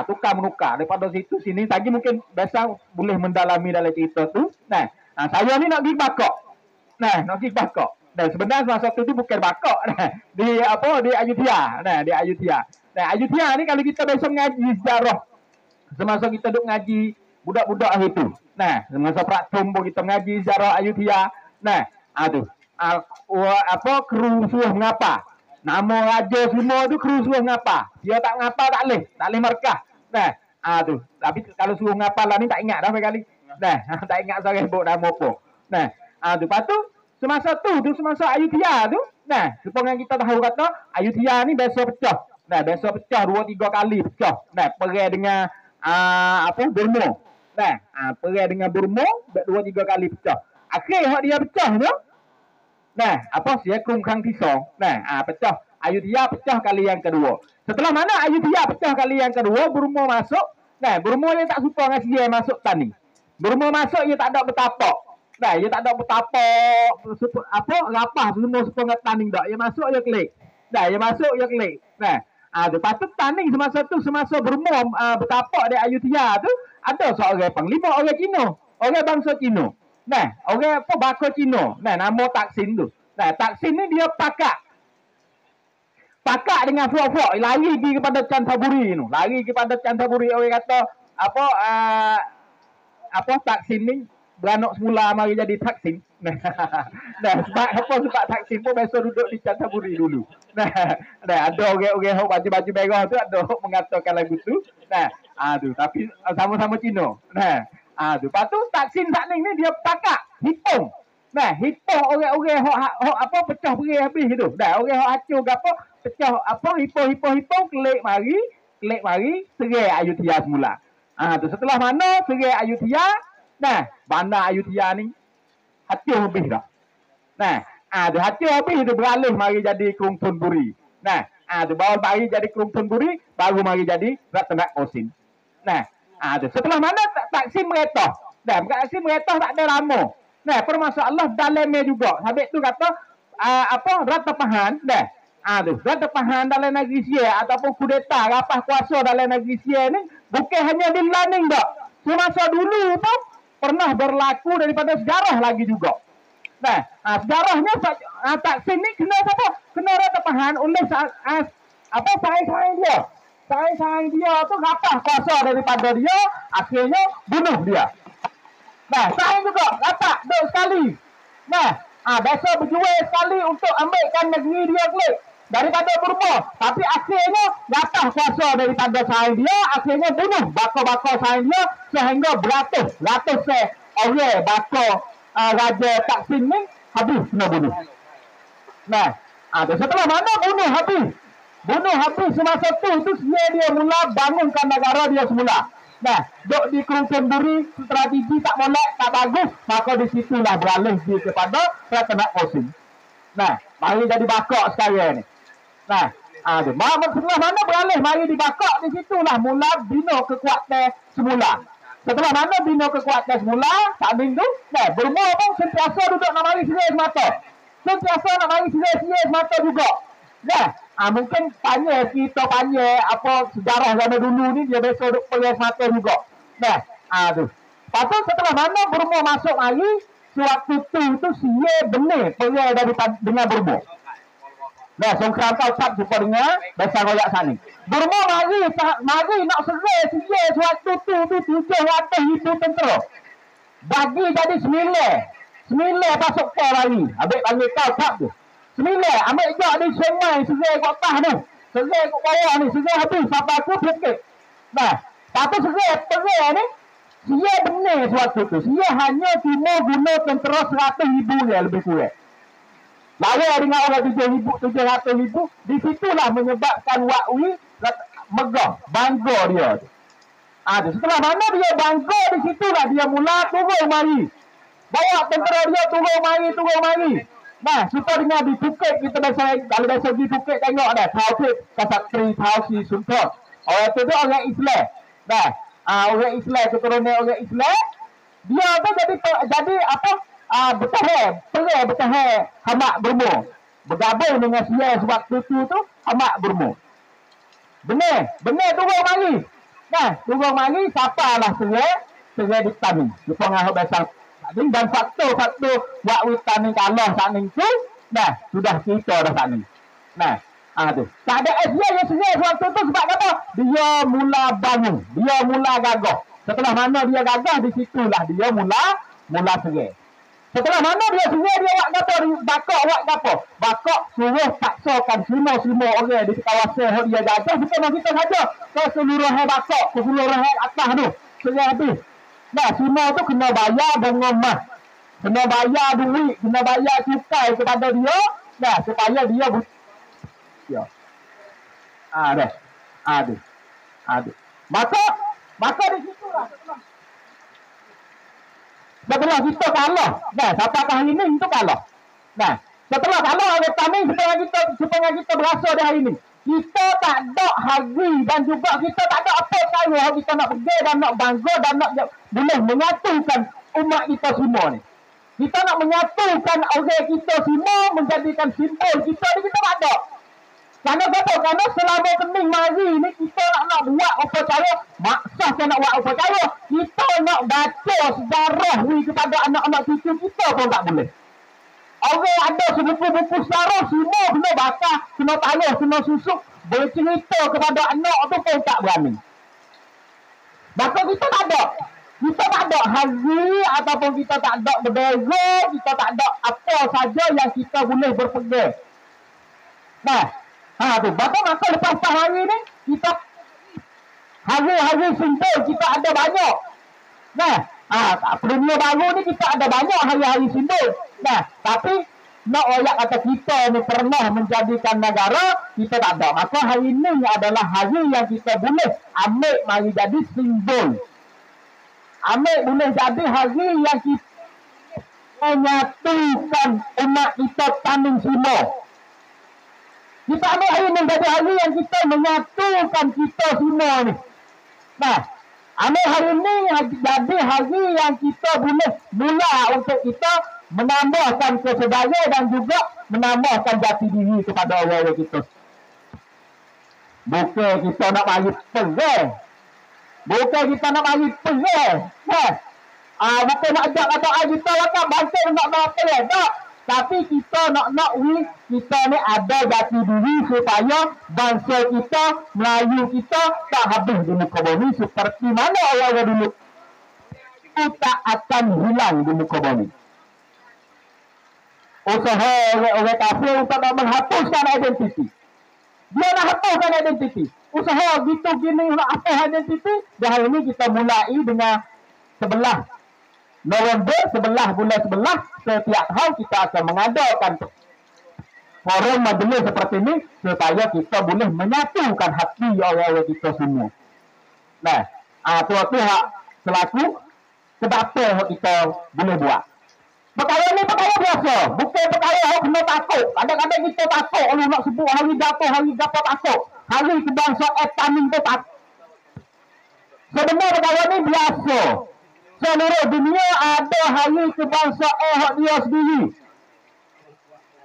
[SPEAKER 2] tukar menukar daripada situ sini lagi mungkin biasa boleh mendalami dalam cerita tu. Nah, saya ni nak pergi bakok. Nah, nak pergi bakok. Dan sebenarnya masa tu bukan bakok. Nah, di Ayutthaya. Nah, di Ayutthaya. Nah, Ayutthaya ni kalau kita biasa mengaji sejarah. Semasa kita duk ngaji budak-budak itu. Nah, semasa praktum pun kita mengaji sejarah Ayutthaya. Nah, kru suruh mengapa? Nama raja semua tu kru suruh ngapa? Dia tak ngapa tak boleh markah. Nah, tapi kalau suruh ngapa lah ni tak ingat dah sekali. Nah, tak ingat saya sebut nama apa. Nah, lepas tu semasa Ayutthaya tu, nah, supaya kita tahu kata Ayutthaya ni besok pecah. Nah, besok pecah 2-3 kali pecah. Nah, perang dengan Burma. Nah, perang dengan Burma 2-3 kali pecah. Akhir hak dia pecah tu. Nah, Siak Krum Khang Tisong. Nah, pecah. Ayutthaya pecah kali yang kedua. Setelah mana Ayutthaya pecah kali yang kedua, Burma masuk. Nah, Burma dia tak suka dengan dia masuk tani. Burma masuk dia tak ada bertapak. Nah, dia tak ada bertapak rapah semua supaya tani dak. Dia masuk dia klik. Nah, dia masuk dia klik. Nah, lepas tu tani semasa Burma bertapak di Ayutthaya tu ada seorang panglima orang Cina, orang bangsa Cina. Nah, orang bakal Cina. Nah, nama Taksin tu. Nah, Taksin ni dia pakak dengan fuak-fuak lari pergi kepada Cantaburi tu. Lari kepada Cantaburi, orang kata Taksin ni beranak semula mari jadi Taksin. Nah, sebab Taksin pun biasa duduk di Cantaburi dulu. Nah, ada orang baju merah tu ada mengatakan lagu tu. Nah, tapi sama-sama Cina. Nah, lepas tu Taksin saat ni dia pakak hitung. Nah, hitung orang-orang hok pecah beri habis tu. Dah orang hok hancur gapo pecah hitung kelik mari serai Ayutthaya semula. Tu setelah mana serai Ayutthaya, nah, bandar Ayutthaya ni hancur habis dah. Nah, hancur habis tu beralih mari jadi Krungthunburi. Nah, tu baru mari jadi Krungthunburi, baru mari jadi Ratna Kosin. Nah, setelah mana Taksin meretah. Dah, Taksin meretah tak ada lama. Nah, permasalah dalamnya juga. Habis tu kata Ratapahan, dah. Ratapahan dalam negeri Sia ataupun kudeta rapah kuasa dalam negeri Sia ni bukan hanya di Laning dak. Semasa dulu pun pernah berlaku daripada sejarah lagi juga. Nah, sejarahnya Taksin ni kena apa? Kena Ratapahan oleh saing dia. Saing dia tu rapah kuasa daripada dia, akhirnya bunuh dia. Nah, saing juga rapat duk sekali. Nah, biasa berjual sekali untuk ambilkan negeri dia kelik daripada Burma. Tapi akhirnya rapah kuasa daripada saing dia, akhirnya bunuh bakal-bakal saing dia sehingga beratus orang bakal Raja Taksin ni habis kena bunuh. Nah, setelah mana bunuh habis semasa tu dia mula bangunkan negara dia semula. Nah, duk di Krungthunburi strategi tak molek, tak bagus, maka di situlah beralih kepada Ratna Kosin. Nah, mari jadi bakok sekarang ni. Nah, setelah mana beralih mari di bakok, di situlah mula bina kekuatan semula. Setelah mana bina kekuatan semula, tak minggu, nah, Burma pun sentiasa duduk nak mari serai semata. Sentiasa nak mari serai semata juga. Nah, Mungkin kita tanya apa sejarah zaman dulu ni dia biasa duk pergi semata juga. Nah, tu. Lepas tu setelah mana Burma masuk lagi, sewaktu tu sia benih pergi dari dengan Burma. Nah, songkram kau tak jumpa dengan biasa royak sana. Burma mari nak serai sia sewaktu tu 700,000 tentera. Bagi jadi 9 masuk ke lagi. Habis panggil kau tak tu. 9 ambil je di sungai serai kat atas ni. Serai kat bawah ni, serai habis sampai aku fikir. Nah, tapi serai ni sia benar sewaktu tu. Sia hanya cuma guna tentera 100,000 je lebih kurang. Lawan dengan orang 700,000, di situlah menyebabkan Wakwi megah, bangga dia. Setelah mana dia bangga, di situlah dia mula turun mari. Bawa tentera dia turun mari. Nah, supaya dengan di Phuket kita biasa, kalau biasa di Phuket tengok dah, Kasatri, Thausi, Suntok. Orang tu orang Islam. Nah, orang Islam, keturunan orang Islam, dia tu jadi apa? Bertahan Hamak Burma. Bergabung dengan sia sewaktu tu Hamak Burma. Benar turun mari. Nah, turun mari siapalah serai di Taning. Di pengahuk besar Taning dan faktor Wakwi Taning kalah Taning tu, nah, sudah kita dah Taning. Nah, tu. Tak ada dia serai waktu tu sebab apa? Dia mula bangun, dia mula gagah. Setelah mana dia gagah, di situlah dia mula serai. Setelah mana dia serai, dia buat apa? Bakok Bakok suruh paksakan semua orang di kawasan yang dia jajah. Bukan kita saja. Keseluruhan bakok, keseluruhan atas tu. Serai habis. Nah, semua tu kena bayar dengan emas. Kena bayar duit, kena bayar cukai kepada dia. Nah, supaya dia ya. Ada. Maka di situlah setelah kita kalah. Nah, sampai hari ini itu kalah. Nah, setelah kalah oleh kami supaya kita berasa di hari ini. Kita tak ada hari dan juga kita tak ada apa sekali kita nak pergi dan nak bangga dan nak boleh menyatukan umat kita semua ni. Kita nak menyatukan orang kita semua menjadikan simbol kita ni, kita tak ada. Karena apa? Karena selama kening mari ni kita nak buat upacara, maksah nak buat upacara, kita nak baca sejarah ni kepada anak-anak cucu kita pun tak boleh. Orang ada buku-buku sejarah semua kena baca, kena taruh, kena susuk, bercerita kepada anak tu pun tak berani. Maka kita tak ada. Kita tak ada hari ataupun kita tak ada berdera, kita tak ada apa saja yang kita boleh berpegang. Nah, tu. Maka lepas hari ni kita hari-hari simbol kita ada banyak. Nah, dunia baru ni kita ada banyak hari-hari simbol. Nah, tapi nak orang kata kita ni pernah menjadikan negara, kita tak ada. Maka hari ni adalah hari yang kita boleh ambil mari jadi simbol. Ambil boleh jadi hari yang kita menyatukan umat kita Taning semua. Kita ambil hari ini menjadi hari yang kita menyatukan kita semua ni. Nah, ambil hari ini jadi hari yang kita boleh mula untuk kita menambahkan kesedaran dan juga menambahkan jati diri kepada orang-orang kita. Bukan kita nak bagi perang. Bukan kita nak bagi perang. Bukan nak ajak kata kita akan bangsa nak perang. Tak. Tapi kita nak kita ni ada jati diri supaya bangsa kita, Melayu kita tak habis di muka bumi seperti mana orang-orang dulu. Itu tak akan hilang di muka bumi. Usaha orang kafir untuk nak menghapuskan identiti. Dia nak hapuskan identiti. Usaha gitu gini nak hapus identiti. Dan hari ini kita mulai dengan 11 November, 11 bulan 11, setiap tahun kita akan mengadakan forum majlis seperti ini supaya kita boleh menyatukan hati orang-orang kita semua. Nah, tu hak selaku sebab apa kita boleh buat. Perkara ni perkara biasa, bukan perkara yang kena takut. Kadang-kadang kita takut kalau nak sebut hari gapo takut. Hari kebangsaan Taning tu takut. Sebenarnya perkara ni biasa. Seluruh dunia ada hari kebangsaan hak dia sendiri.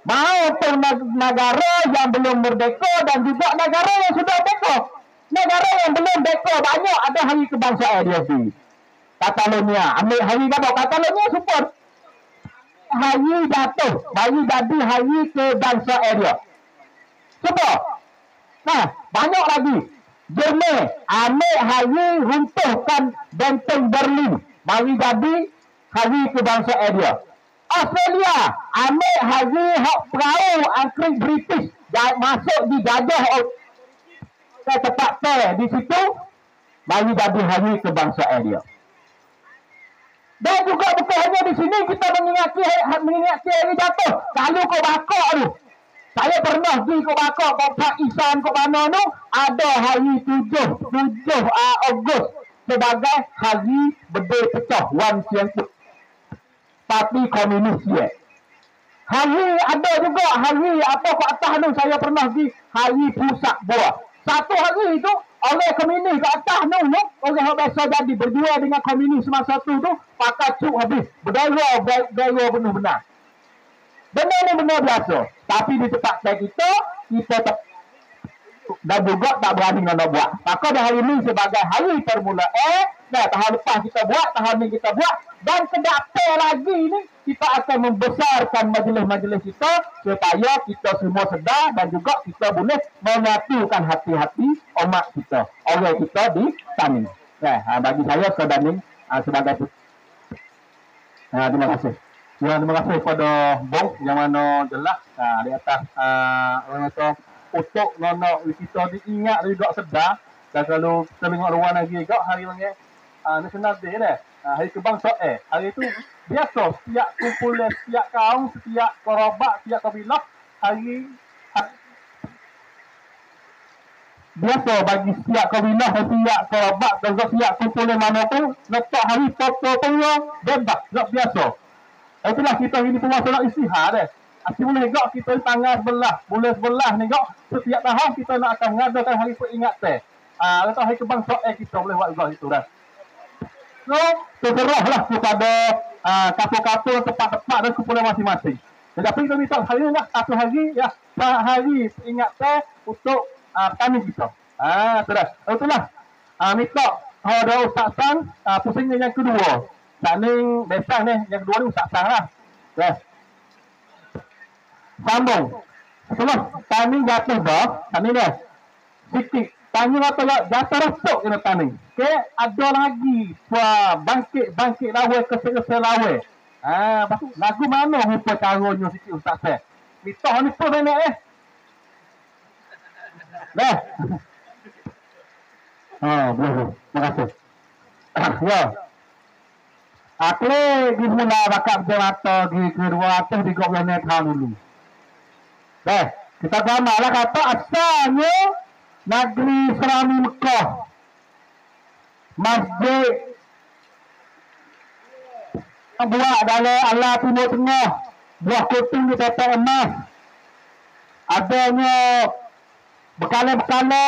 [SPEAKER 2] Mau untuk negara yang belum merdeka dan juga negara yang sudah merdeka. Negara yang belum merdeka banyak ada hari kebangsaan dia di Catalonia. Ambil hari apa? Catalonia support. Hari jatuh, bagi jadi hari kebangsaan dia. Support. Nah, banyak lagi. Jerman ambil hari runtuhkan benteng Berlin. Bagi jadi hari kebangsaan dia. Australia ambil hari hak perahu Angkrik British masuk dijajah ke tempat di situ bagi jadi hari kebangsaan dia. Dan juga bukan hanya di sini kita mengingati hari jatuh. Kalau kau bakar tu, saya pernah pergi kau bakar kau Pakistan kau mana tu ada hari 7 Ogos sebagai hari berdeh pecah Wan Siang Parti Komunis dia. Hari ada juga hari apa ke atas tu saya pernah pergi hari pusat buah. Satu hari itu oleh komunis ke atas tu orang yang biasa jadi berdua dengan komunis masa tu pakai cuk habis. Berdaya penuh benar. Benar ni benar biasa. Tapi di tempat kita dan juga tak berani nak buat. Maka dah hari ini sebagai hari permulaan, tahun lepas kita buat, tahun ni kita buat, dan kedapa lagi ni kita akan membesarkan majlis-majlis kita supaya kita semua sedar dan juga kita boleh menyatukan hati-hati umat kita, orang kita di Taning. Bagi saya Taning sebagai terima kasih. Ya, terima kasih kepada Bong yang mana jelas di atas orang kata untuk nono kita diingat juga sedar dan kalau kita tengok luar lagi juga hari ni National Day ni hari kebangsaan hari itu biasa setiap kumpulan setiap kaum setiap kerabat setiap kabilah hari biasa bagi setiap kabilah setiap kerabat dan setiap kumpulan mana pun letak hari foto-foto bebas tak biasa. Itulah kita ini pun masalah istihad Asyik boleh juga kita tanggal bulan 11 ni juga setiap tahun kita nak akan mengadakan hari peringatan. Atau hari kebangsaan kita boleh buat juga itu dah. So, terserahlah kepada kapal-kapal tempat-tempat dan kumpulan masing-masing. Tetapi kita minta hari ni lah satu hari ya hari peringatan untuk kami kita. Sudah. Itulah minta ada Ustaz Sang pusingnya yang kedua. Saling besar ni yang kedua ni Ustaz Sang lah. Yes. Sambung. Setelah tani jatuh dah, tani dah. Sikit. Tani jatuh rasuk kena tani. Okay, ada lagi bangkit lawa kesel lawa. Lepas tu lagu mana rupa caranya sikit Ustaz saya. Minta ni pun nenek Dah. Boleh. Terima kasih. Ya. Aku di mula bakal berjata di kedua atas di Gobelnya tahun dulu. Kita gamarlah kata asalnya negeri Serami Mekah. Masjid yang buat dalam Allah Timur Tengah. Buah kuting di petak emas. Adanya berkala-berkala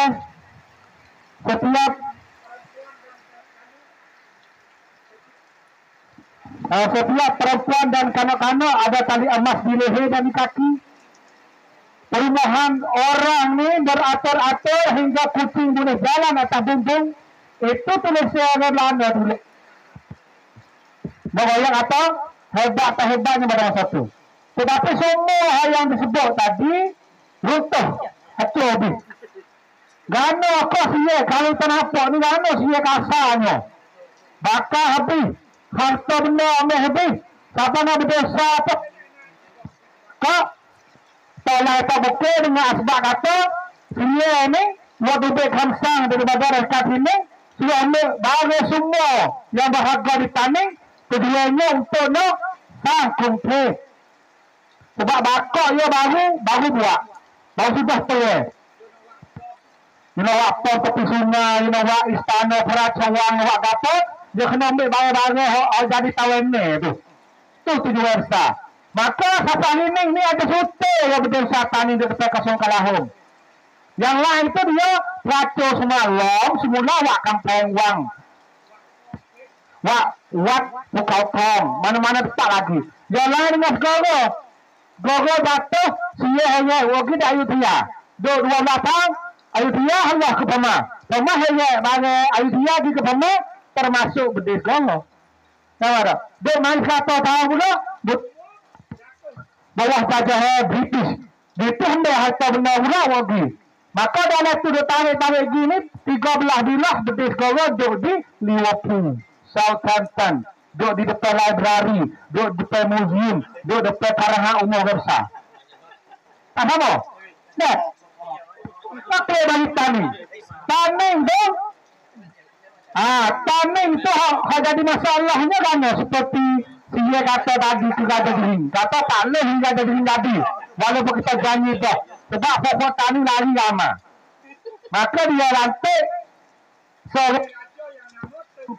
[SPEAKER 2] setiap perempuan dan kanak-kanak ada tali emas di leher dan di kaki. Perumahan orang ni beratur-atur hingga kucing boleh jalan atas bumbung. Itu tulisan Belanda tulis. Bayang apa? Hebat tak hebatnya pada masa itu. Tetapi semua hal yang disebut tadi runtuh. Hati habis. Gana kau sia kalau tak nampak ni gana sia kasarnya. Bakar habis. Harta benda ambil habis. Siapa nak berdosa apa? Kau tolak apa buku dengan asbab kata sia ni buat duduk hamsang daripada rekat ini sudah ambil barang semua yang berharga di Taning keduanya untuk nak sah kumpul. Sebab bakar dia baru buat. Baru sudah pergi. You know what, tepi sungai, you know what, istana Peracawang, what kata, dia kena ambil barang-barang jadi tahun ni tu. Tu tujuan besar. Maka siapa ini ada suti yang berdosa Taning di depan Kosong Kalahong. Yang lain tu dia Racu semalam, semula wak kampung wang. Wak Pukau Tong, mana-mana tak lagi. Yang lain dengan segala. Gogo jatuh, sia hanya wakil di Ayutthaya. 12 tahun, Ayutthaya Allah ke Pema. Pema hanya bagi Ayutthaya di ke Pema, termasuk bedis gogo. Tahu tak? Duk main 100 tahun pula, bawah jajah British. British hendak harta benda pula wakil. Maka dalam tu tarik gini, 13 bilah bedis gogo duk di Liverpool, Southampton. Duk di depan library, duk di depan museum, duk di depan karangan umum besar. Apa mau? Nah, pakai balik taning. Taning tu, taning tu hak jadi masalahnya kan seperti dia kata tadi juga ada dering. Kata tak boleh hingga ada dering tadi. Walaupun kita janji dah. Sebab pokok taning lari lama. Maka dia lantik sore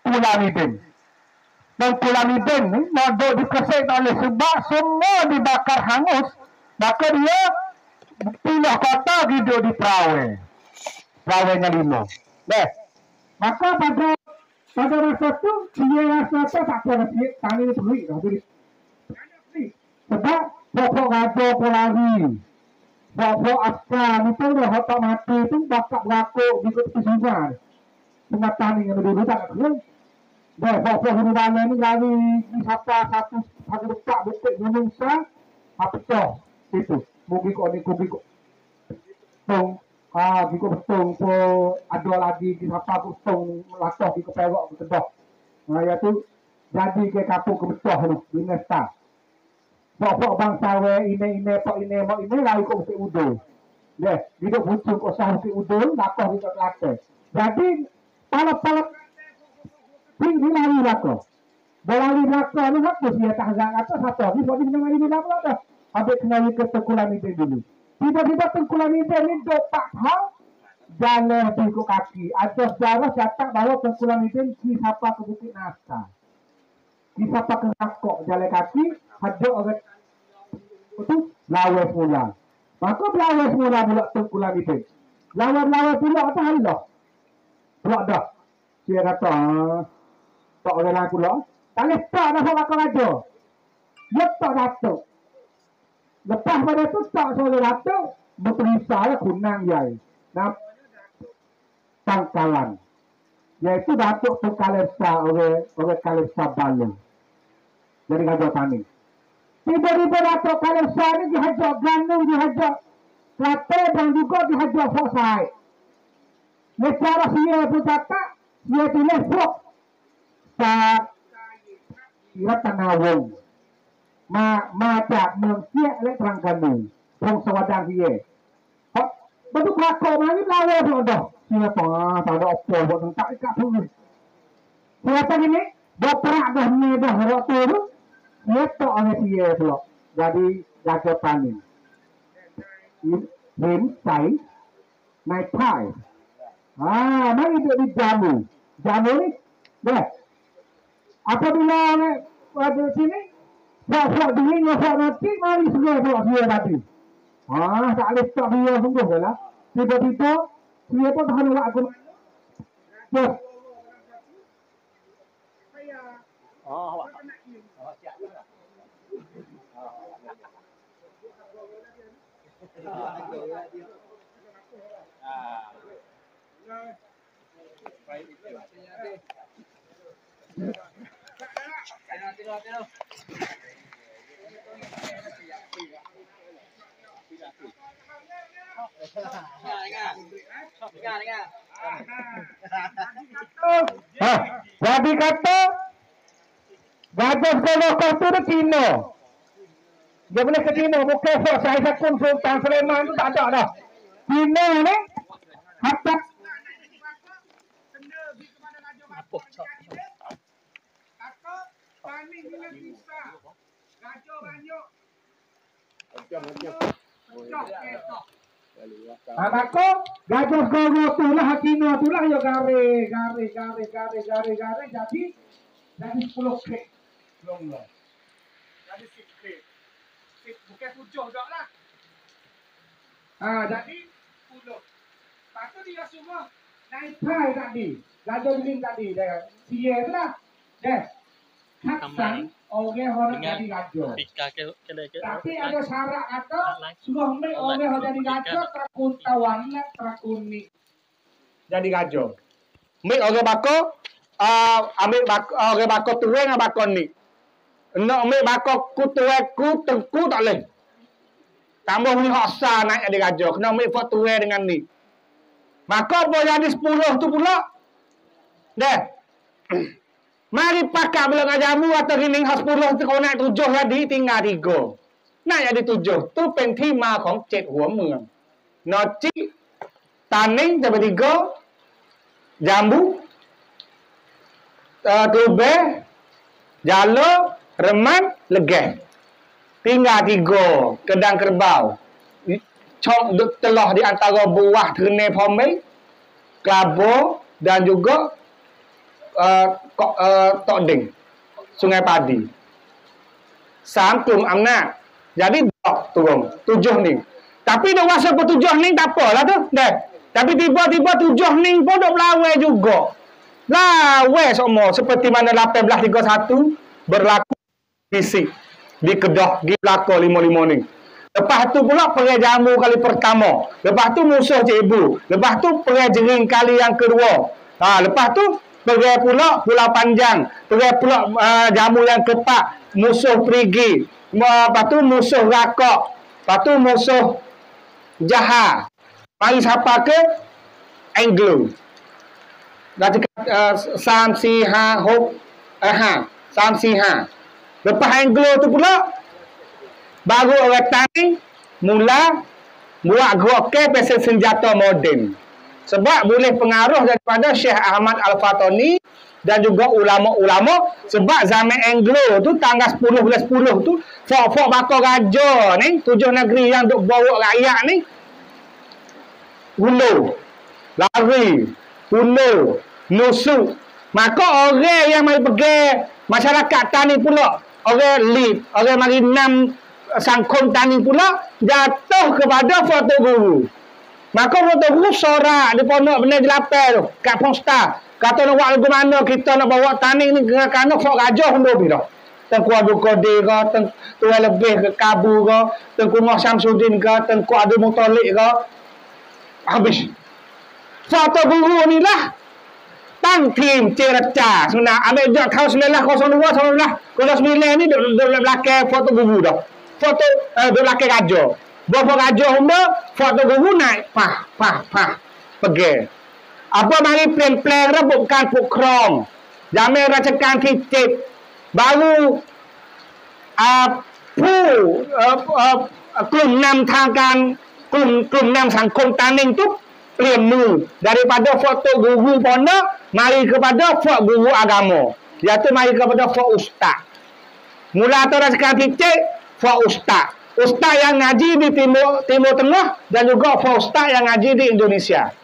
[SPEAKER 2] Pulamidin. Dan Pulamidin ni modok dikesek oleh sebab semua dibakar hangus. Maka dia pindah kota hidup di Perawe. Perawenya 5. Deh. Maka pada masa tu dia rasa tu tak ada tani beli dah beli. Sebab pokok gado pelari. Pokok askar itu dah hotak mati tu bakar berakuk di tepi sungai. Sungai tani yang dulu tak ada. Dah pokok hundalan ni lari di satu dekat bukit Gunung Sang. Apa tu? Itu. Bugi kok tong giko betung po ada lagi di apa betung latoh di kepelok ke kedah. Nah ya tu jadi ke kapuk ke betuh lu di nesta. Pokok bangsa we ini pak ini mau ini lagi kok mesti udo. Deh, hidup bucung kok sah mesti udo latoh di kelate. Jadi palap tinggi lari latoh. Balari latoh ni hak dia tak agak atas satu. Di bodi dengan ini latoh dah. Habis kena ke tekulan itu dulu. Tiba-tiba tengkulan ini dopak hal jalan di kaki. Ada sejarah catat bahawa tengkulan ini kisapa ke Bukit Nasta. Kisapa ke Rakok jalan kaki. Ada orang itu lawas mula. Maka lawas mula pula tengkulan ini. Lawan pula apa hal dah? Pula dah. Dia kata tak oleh lagu lah. Tak letak dah sama kau aja. Dia tak datuk. Lepas pada tu tak soleh datuk berperisah kunang yai. Nah, Tangkalan. Iaitu datuk tu Kalesa oleh Kalesa Balung. Dari Raja Tani. Tiba-tiba datuk Kalesa ni dihajar Ganung, dihajar Kelate dan juga dihajar Foksai. Secara dia pun cakap, dia tulis Fok. Dia Tanawong. Macam mengsiak oleh terang kami Terang sewadang dia bentuk lakau mari lawa pun dah siapa tak ada apa buat tak ikat pun siapa ini berperak dah ni dah waktu tu dia tak oleh dia pula jadi Raja Tani Him Sai naik pai mari dia di jamu ni dah apabila ada sini Fak dingin, fak nanti, mari semua buat dia tadi. Tak boleh tak dia sungguh lah. Tiba-tiba, dia pun tak nak aku. Yes. Awak siap juga. Jadi kata Gajah Golokar itu di Cina. Dia boleh ke Cina, bukan saya sakun Sultan Sulaiman itu tak ada dah. Cina ni hatta Tani bila bisa, gajah banyak. Maka gajah gogok tu lah Cina tu lah ya gare jadi 10 kek long lah. Jadi 10 kek. Bukan 7 dah lah. Jadi 10. Patut dia semua naik pai tadi. Gajah beling tadi dah. Sia tu lah. Dah. Haksan
[SPEAKER 3] orang orang jadi raja. Tapi ada syarat kata suruh ambil orang yang jadi raja terakun tawalat terakun ni jadi raja.
[SPEAKER 2] Ambil orang bako, ambil bako, orang bako tua dengan bako ni. Nak ambil bako ku tua ku tengku tak boleh. Tambah ni hak sah naik jadi raja. Kena ambil fak tua dengan ni. Maka boleh jadi 10 tu pula. Dah. Mari pakai belakang jamu atau gini hak 10 tu kau naik 7 jadi tinggal 3. Naik jadi 7. Tu เป็นที่มาของ7หัวเมือง Noci Taning jadi 3 Jambu Tube Jalo Reman Legeh. Tinggal 3 Kedang Kerbau. Cong telah di antara buah Ternai Pomei, Kelabo dan juga Tok Ding, Sungai Padi. 3 กลุ่มอำนาจ jadi blok turun 7 ni. Tapi dah rasa per 7 ni tak apalah tu. Dah. Tapi tiba-tiba 7 ni pun duk melawai juga. Lawai semua seperti mana 1831 berlaku fisik di Kedah di belakang 55 ni. Lepas tu pula perang jamu kali pertama. Lepas tu musuh Cik Ibu. Lepas tu perang jering kali yang kedua. Lepas tu perang pula Pulau Panjang. Perang pula jamu yang keempat. Musuh Perigi. Lepas tu musuh Rakok. Lepas tu musuh Jaha. Mari siapa ke? Anglo. Dah cakap 3, 4, 5, 6. 3, 4, 5. Lepas Anglo tu pula baru orang Tani mula buat gerakan pasal senjata moden. Sebab boleh pengaruh daripada Syekh Ahmad Al-Fatani dan juga ulama-ulama. Sebab zaman Anglo tu tanggal 10 bulan 10 tu fok-fok bakal raja ni 7 negeri yang duk bawa rakyat ni ulu, lari, ulu, nusuk. Maka orang yang mari pegang masyarakat Tani pula, orang lead, orang mari nam sangkong Tani pula jatuh kepada foto guru. Maka foto guru sorak di pondok benar jelapel tu kat Posta. Kata nak buat lagu mana kita nak bawa Tani ni kerana fok raja hundur pi dah. Tengku Abdul Qadir ke, tengku lebih ke Kabu ke, tengku Muhammad Syamsuddin ke, tengku Abdul Muttalib ke. Habis. Foto guru ni lah tang tim ceraca sebenarnya ambil jad tahun 1902 1909 ni duk belakang foto guru dah. Foto belakang raja. Berapa raja hamba foto guru naik pah pergi. Apa mari plan-plan rebutการปกครอง Zamanรัชกาลที่ 7 baru ผู้กลุ่มนำทางการกลุ่มนำสังคมTaning tu plianมือ daripada foto guru pondok mari kepada foto guru agama, iaitu mari kepada foto ustaz. Mula tu rasakan titik foto ustaz. Ustaz yang ngaji di Timur Tengah dan juga foto ustaz yang ngaji di Indonesia.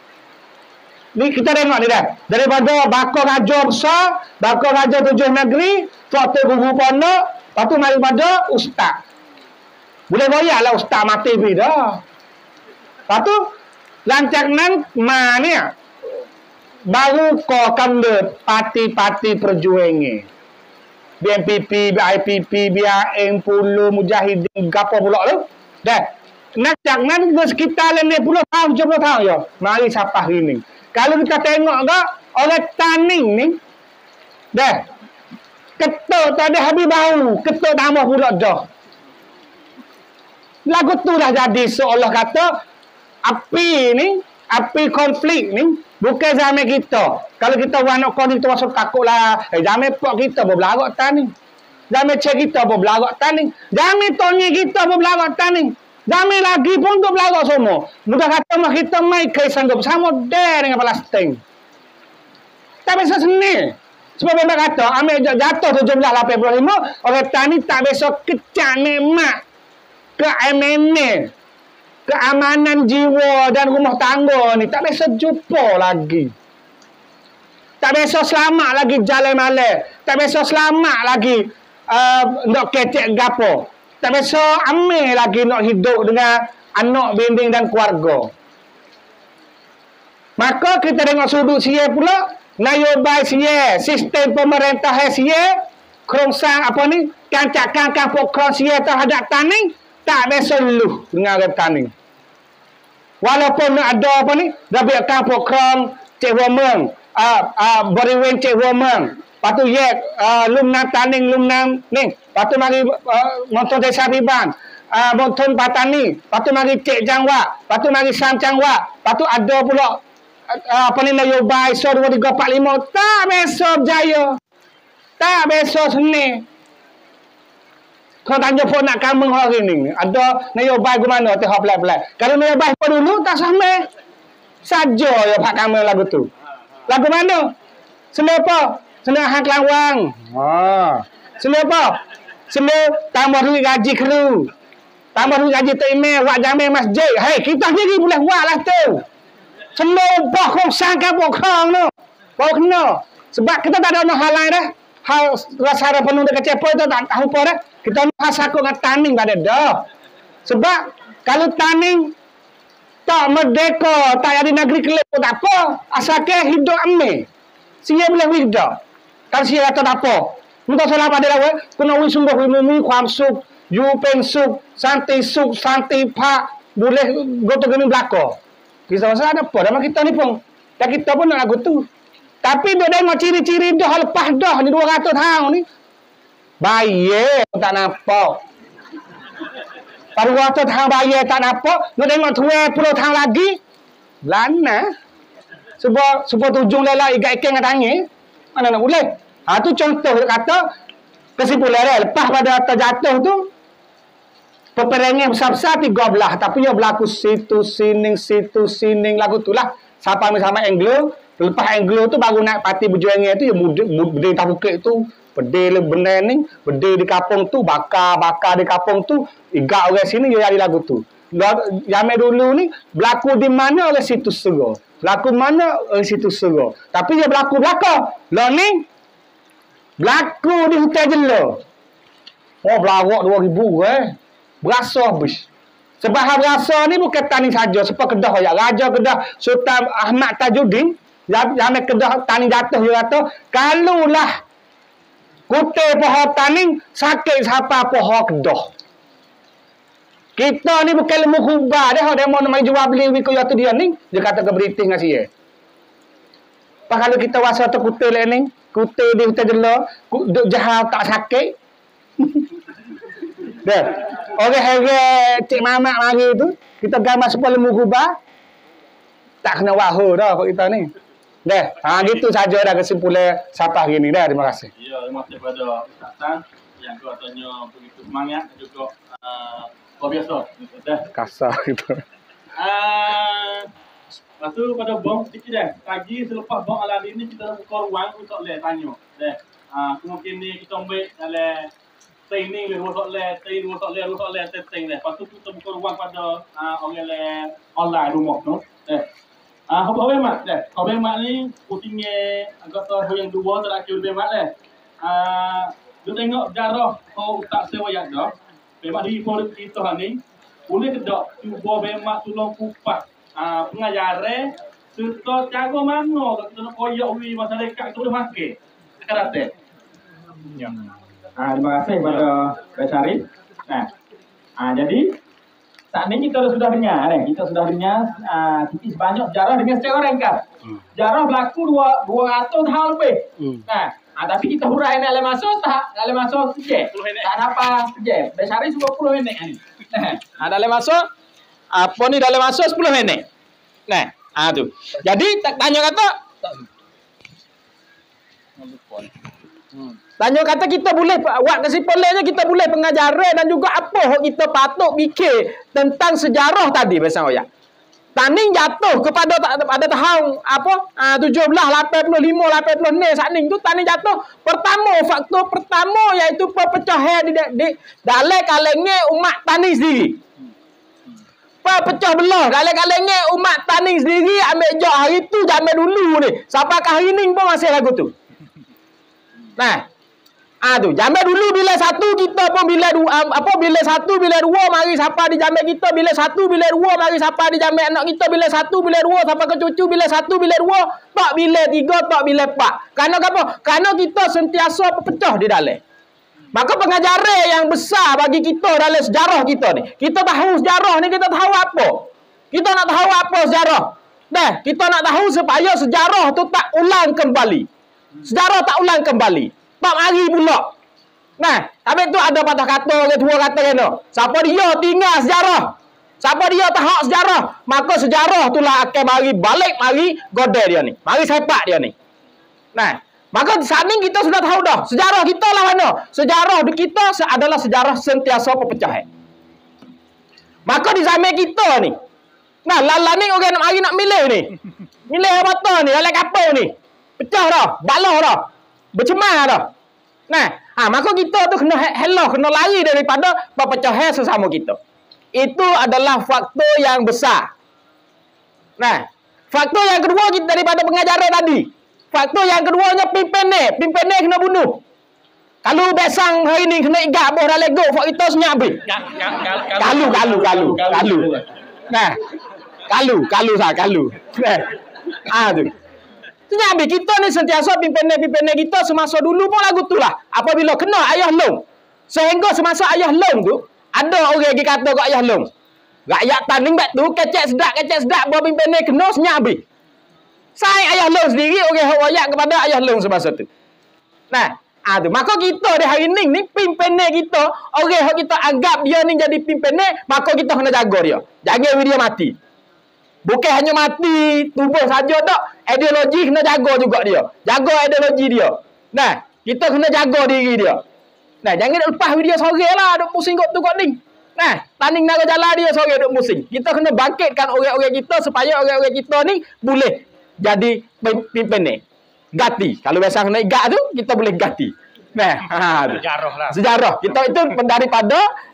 [SPEAKER 2] Ni kita tengok ni dah. Daripada bakal raja besar, bakal raja 7 negeri, foto guru pondok, lepas tu mari pada ustaz. Boleh bayarlah ustaz mati pi dah. Lepas tu lancar nan mana baru kau kandut parti-parti perjuangan BNPP, BIPP, BIM, Pulu, Mujahidin, gapo pula tu dah lancar nan sekitar 60 tahun 70 tahun ya mari siapa hari ni. Kalau kita tengok ke orang Taning ni dah ketuk tak ada habis bau, ketuk tambah pula dah. Lagu tu dah jadi seolah kata api konflik ni bukan zaman kita. Kalau kita wanak kau ni tu masuk takutlah. Zaman pok kita berbelagak Taning. Zaman cek kita berbelagak Taning. Zaman Tony kita berbelagak Taning. Zaman lagi pun tu belagak semua. Mudah kata mah kita mai ke sanggup sama dengan Palestin. Tak bisa seni. Sebab memang kata ambil jatuh 1785 orang Taning tak bisa kecak nikmat ke MNA, keamanan jiwa dan rumah tangga ni tak biasa jumpa lagi. Tak biasa selamat lagi jalan malam. Tak biasa selamat lagi nak kecek gapo. Tak biasa amil lagi nak hidup dengan anak, binding dan keluarga. Maka kita tengok sudut sia pula, nayobay sia, sistem pemerintah sia, kerongsan apa ni kancakan pokok sia terhadap taning tak besoluh dengan orang taning. Walaupun ada apa ni rabiakan pokok cek womeng beriwen cek womeng patu yek lumnang taning lumnang ni patu mari monton desa biban monton patani patu mari cek jangwa patu mari sam jangwa patu ada pula apa ni nyobai so 2 3 4 5 tak besok jaya tak besok seni. Kau tanya pun nak kamu hari ni ada nyobai ke mana teh pelai-pelai. Kalau nyobai pun dulu tak sama saja ya pak kamu lagu tu. Lagu mana? Seni apa? Seni hak lawang. Seni apa? Seni tambah duit gaji kru. Tambah duit gaji email wak jamai masjid. Hei, kita sendiri boleh buat lah tu. Semua ubah kongsan kan pokong tu. Kau kena. Sebab kita tak ada hal lain dah. Hal rasa penuh dekat cepo itu tak tahu apa dah. Kita nak sakut dengan taning pada dah. Sebab kalau taning tak merdeka, tak ada negeri kelip pun tak apa. Asalkan hidup ame. Sia boleh hidup. Kalau sia kata tak apa. Minta salah pada lawan, kena wis sungguh miความสุข อยู่เป็นสุข santi สุข santi ภา boleh goto gini belaka. Kita rasa ada apa dalam kita ni pun. Dan kita pun nak lagu tu. Tapi dia tengok ciri-ciri dah lepas dah ni 200 tahun ni. Bayar tak nampak. Pada waktu tahun bayar tak nampak, nak tengok 20 tahun lagi, lana. Sebab tujung lela ikat-ikat dengan tangan, mana nak boleh. Tu contoh kata, kesimpulan dia, lepas pada atas jatuh tu, peperangan besar-besar 13, tapi dia berlaku situ, sining, lagu tu lah. Sampai sama Anglo, lepas Anglo tu baru naik parti berjuangan tu, dia berdiri tak bukit tu, berdiri benar ni, berdiri di kampung tu, bakar di kampung tu, igak orang sini dia jadi lagu tu. Zaman dulu ni berlaku di mana oleh situ Sego. Berlaku mana oleh situ Sego. Tapi dia berlaku belakang. Lah ni berlaku di Hutan Jelo. Oh belawak 2000 berasa habis. Sebab hal berasa ni bukan tani saja, sebab Kedah ya. Raja Kedah Sultan Ahmad Tajuddin zaman Kedah tani jatuh dia kata, kalulah kutai pohon taning sakit siapa pohon Kedah. Kita ni bukan lembu kubah dah. Dia mau nak jual beli wiko tu dia ni. Dia kata ke beriting dengan saya. Pak kalau kita wasa tu kutai ni. Kutai di Hutan Jelo. Duk jahat tak sakit. Dah. Orang-orang Cik Mamat mari tu. Kita gambar sepuluh lembu kubah. Tak kena wahu dah kok kita ni. Dah. Gitu saja dah kesimpulan siapa hari ni dah. Terima kasih.
[SPEAKER 1] Ya, terima kasih kepada Ustaz Tan yang katanya begitu semangat dan juga luar biasa. Dah.
[SPEAKER 2] Kasar gitu.
[SPEAKER 1] Lepas tu pada bom sedikit dah. Pagi selepas bom Al-Adin ni kita buka ruang untuk le tanya. Dah. Mungkin ni kita ambil dalam training le 2 soalan, training 2 soalan testing dah. Lepas tu kita buka ruang pada orang le online rumah tu. Dah. Kau mak dah. Kau mak ni putingnya agak tahu yang 2 terakhir lebih mak dah. Dia tengok darah kau tak sewayak dah. Memang di favorit kita ni boleh ke tak cuba memang tolong kupas pengajaran serta cara mana kita nak koyak wi masyarakat tu boleh makan sekarang tu. Ya. Terima kasih kepada Pak Syarif. Jadi saat ini kita sudah dengar kita sudah dengar sikit sebanyak sejarah dengan secara ringkas. Sejarah berlaku 200 tahun lebih. Tapi kita hurai ni dalam masa sejam. Tak ada apa sejam. Besari 10 minit ni. Dalam masa apa ni dalam masa 10 minit. Tu. Jadi tanya kata kita boleh buat kesimpulannya kita boleh pengajaran dan juga apa kita patut fikir tentang sejarah tadi bahasa Oyak. Taning jatuh kepada pada tahun 1785 86 saning tu taning jatuh faktor pertama iaitu perpecahan di dalam kalangan umat tani sendiri. Pecah belah dalam kalangan umat tani sendiri ambil jauh hari tu zaman dulu ni sampai ke hari ni pun masih lagu tu. Tu zaman dulu bila satu kita pun bila satu bila dua mari siapa di zaman kita bila satu bila dua mari siapa di zaman anak kita bila satu bila dua sampai ke cucu bila satu bila dua tak bila tiga tak bila empat. Kerana apa? Kerana kita sentiasa pecah di dalam.
[SPEAKER 4] Maka pengajaran yang besar bagi kita dalam sejarah kita ni. Kita tahu sejarah ni, kita tahu apa? Kita nak tahu apa sejarah? Nah, kita nak tahu supaya sejarah tu tak ulang kembali. Sejarah tak ulang kembali. Tak mari pula. Nah, tapi tu ada patah kata, orang tua kata kena. Siapa dia tinggal sejarah? Siapa dia tahu sejarah? Maka sejarah tu lah akan mari balik, mari godel dia ni. Mari sepak dia ni. Nah, maka saat ini kita sudah tahu dah. Sejarah kita lah mana? Sejarah kita adalah sejarah sentiasa perpecahan. Maka di zaman kita ni. Nah, lala ni orang nak mari nak milih ni. Milih apa ni? Dalam kapal ni. Pecah dah. Balah dah. Bercemar dah. Nah, maka kita tu kena hello, kena lari daripada perpecahan sesama kita. Itu adalah faktor yang besar. Nah, faktor yang kedua kita daripada pengajaran tadi. Faktor yang keduanya pimpinnya kena bunuh. Kalau besang hari ni kena igat boh dah lego, fak kita senyap habis. Kalu. Nah, kalu sah. Nah, tu. Senyap habis. Kita ni sentiasa pimpinnya kita semasa dulu pun lagu tu lah. Apabila kena ayah long. Sehingga semasa ayah long tu, ada orang yang kata kat ayah long. Rakyat tanding bat tu, kecek sedak, bawa pimpinnya kena senyap habis. Saya ayah long sendiri orang royak kepada ayah long semasa tu. Nah, tu maka kita di hari ni pimpinnya kita, orang kita anggap dia ni jadi pimpinnya, maka kita kena jaga dia. Jangan dia mati. Bukan hanya mati tubuh saja tak, ideologi kena jaga juga dia. Jaga ideologi dia. Nah, kita kena jaga diri dia. Nah, jangan lepas dia sore lah duk pusing kok tu kok ni. Nah, tanding nak jalan dia sore duk pusing. Kita kena bangkitkan orang-orang kita supaya orang-orang kita ni boleh jadi pimpin ni. Gati. Kalau biasa kena igat tu, kita boleh gati. Nah, sejarah lah. Sejarah. Kita itu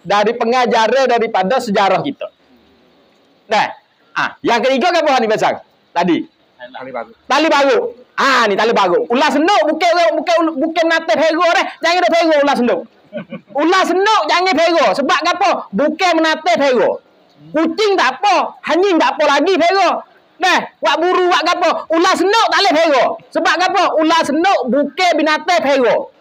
[SPEAKER 4] dari pengajaran daripada sejarah kita. Nah, yang ketiga apa ni biasa? Tadi. Tali baru. Ni tali baru. Ulas senduk bukan nate hero dah. Jangan dah hero ulas senduk. Ulas senduk jangan hero. Sebab apa? Bukan menate hero. Kucing tak apa, anjing tak apa lagi hero. Nah, wak buru wak gapo? Ular senuk tak boleh hero. Sebab gapo? Ular senuk bukan binatang hero.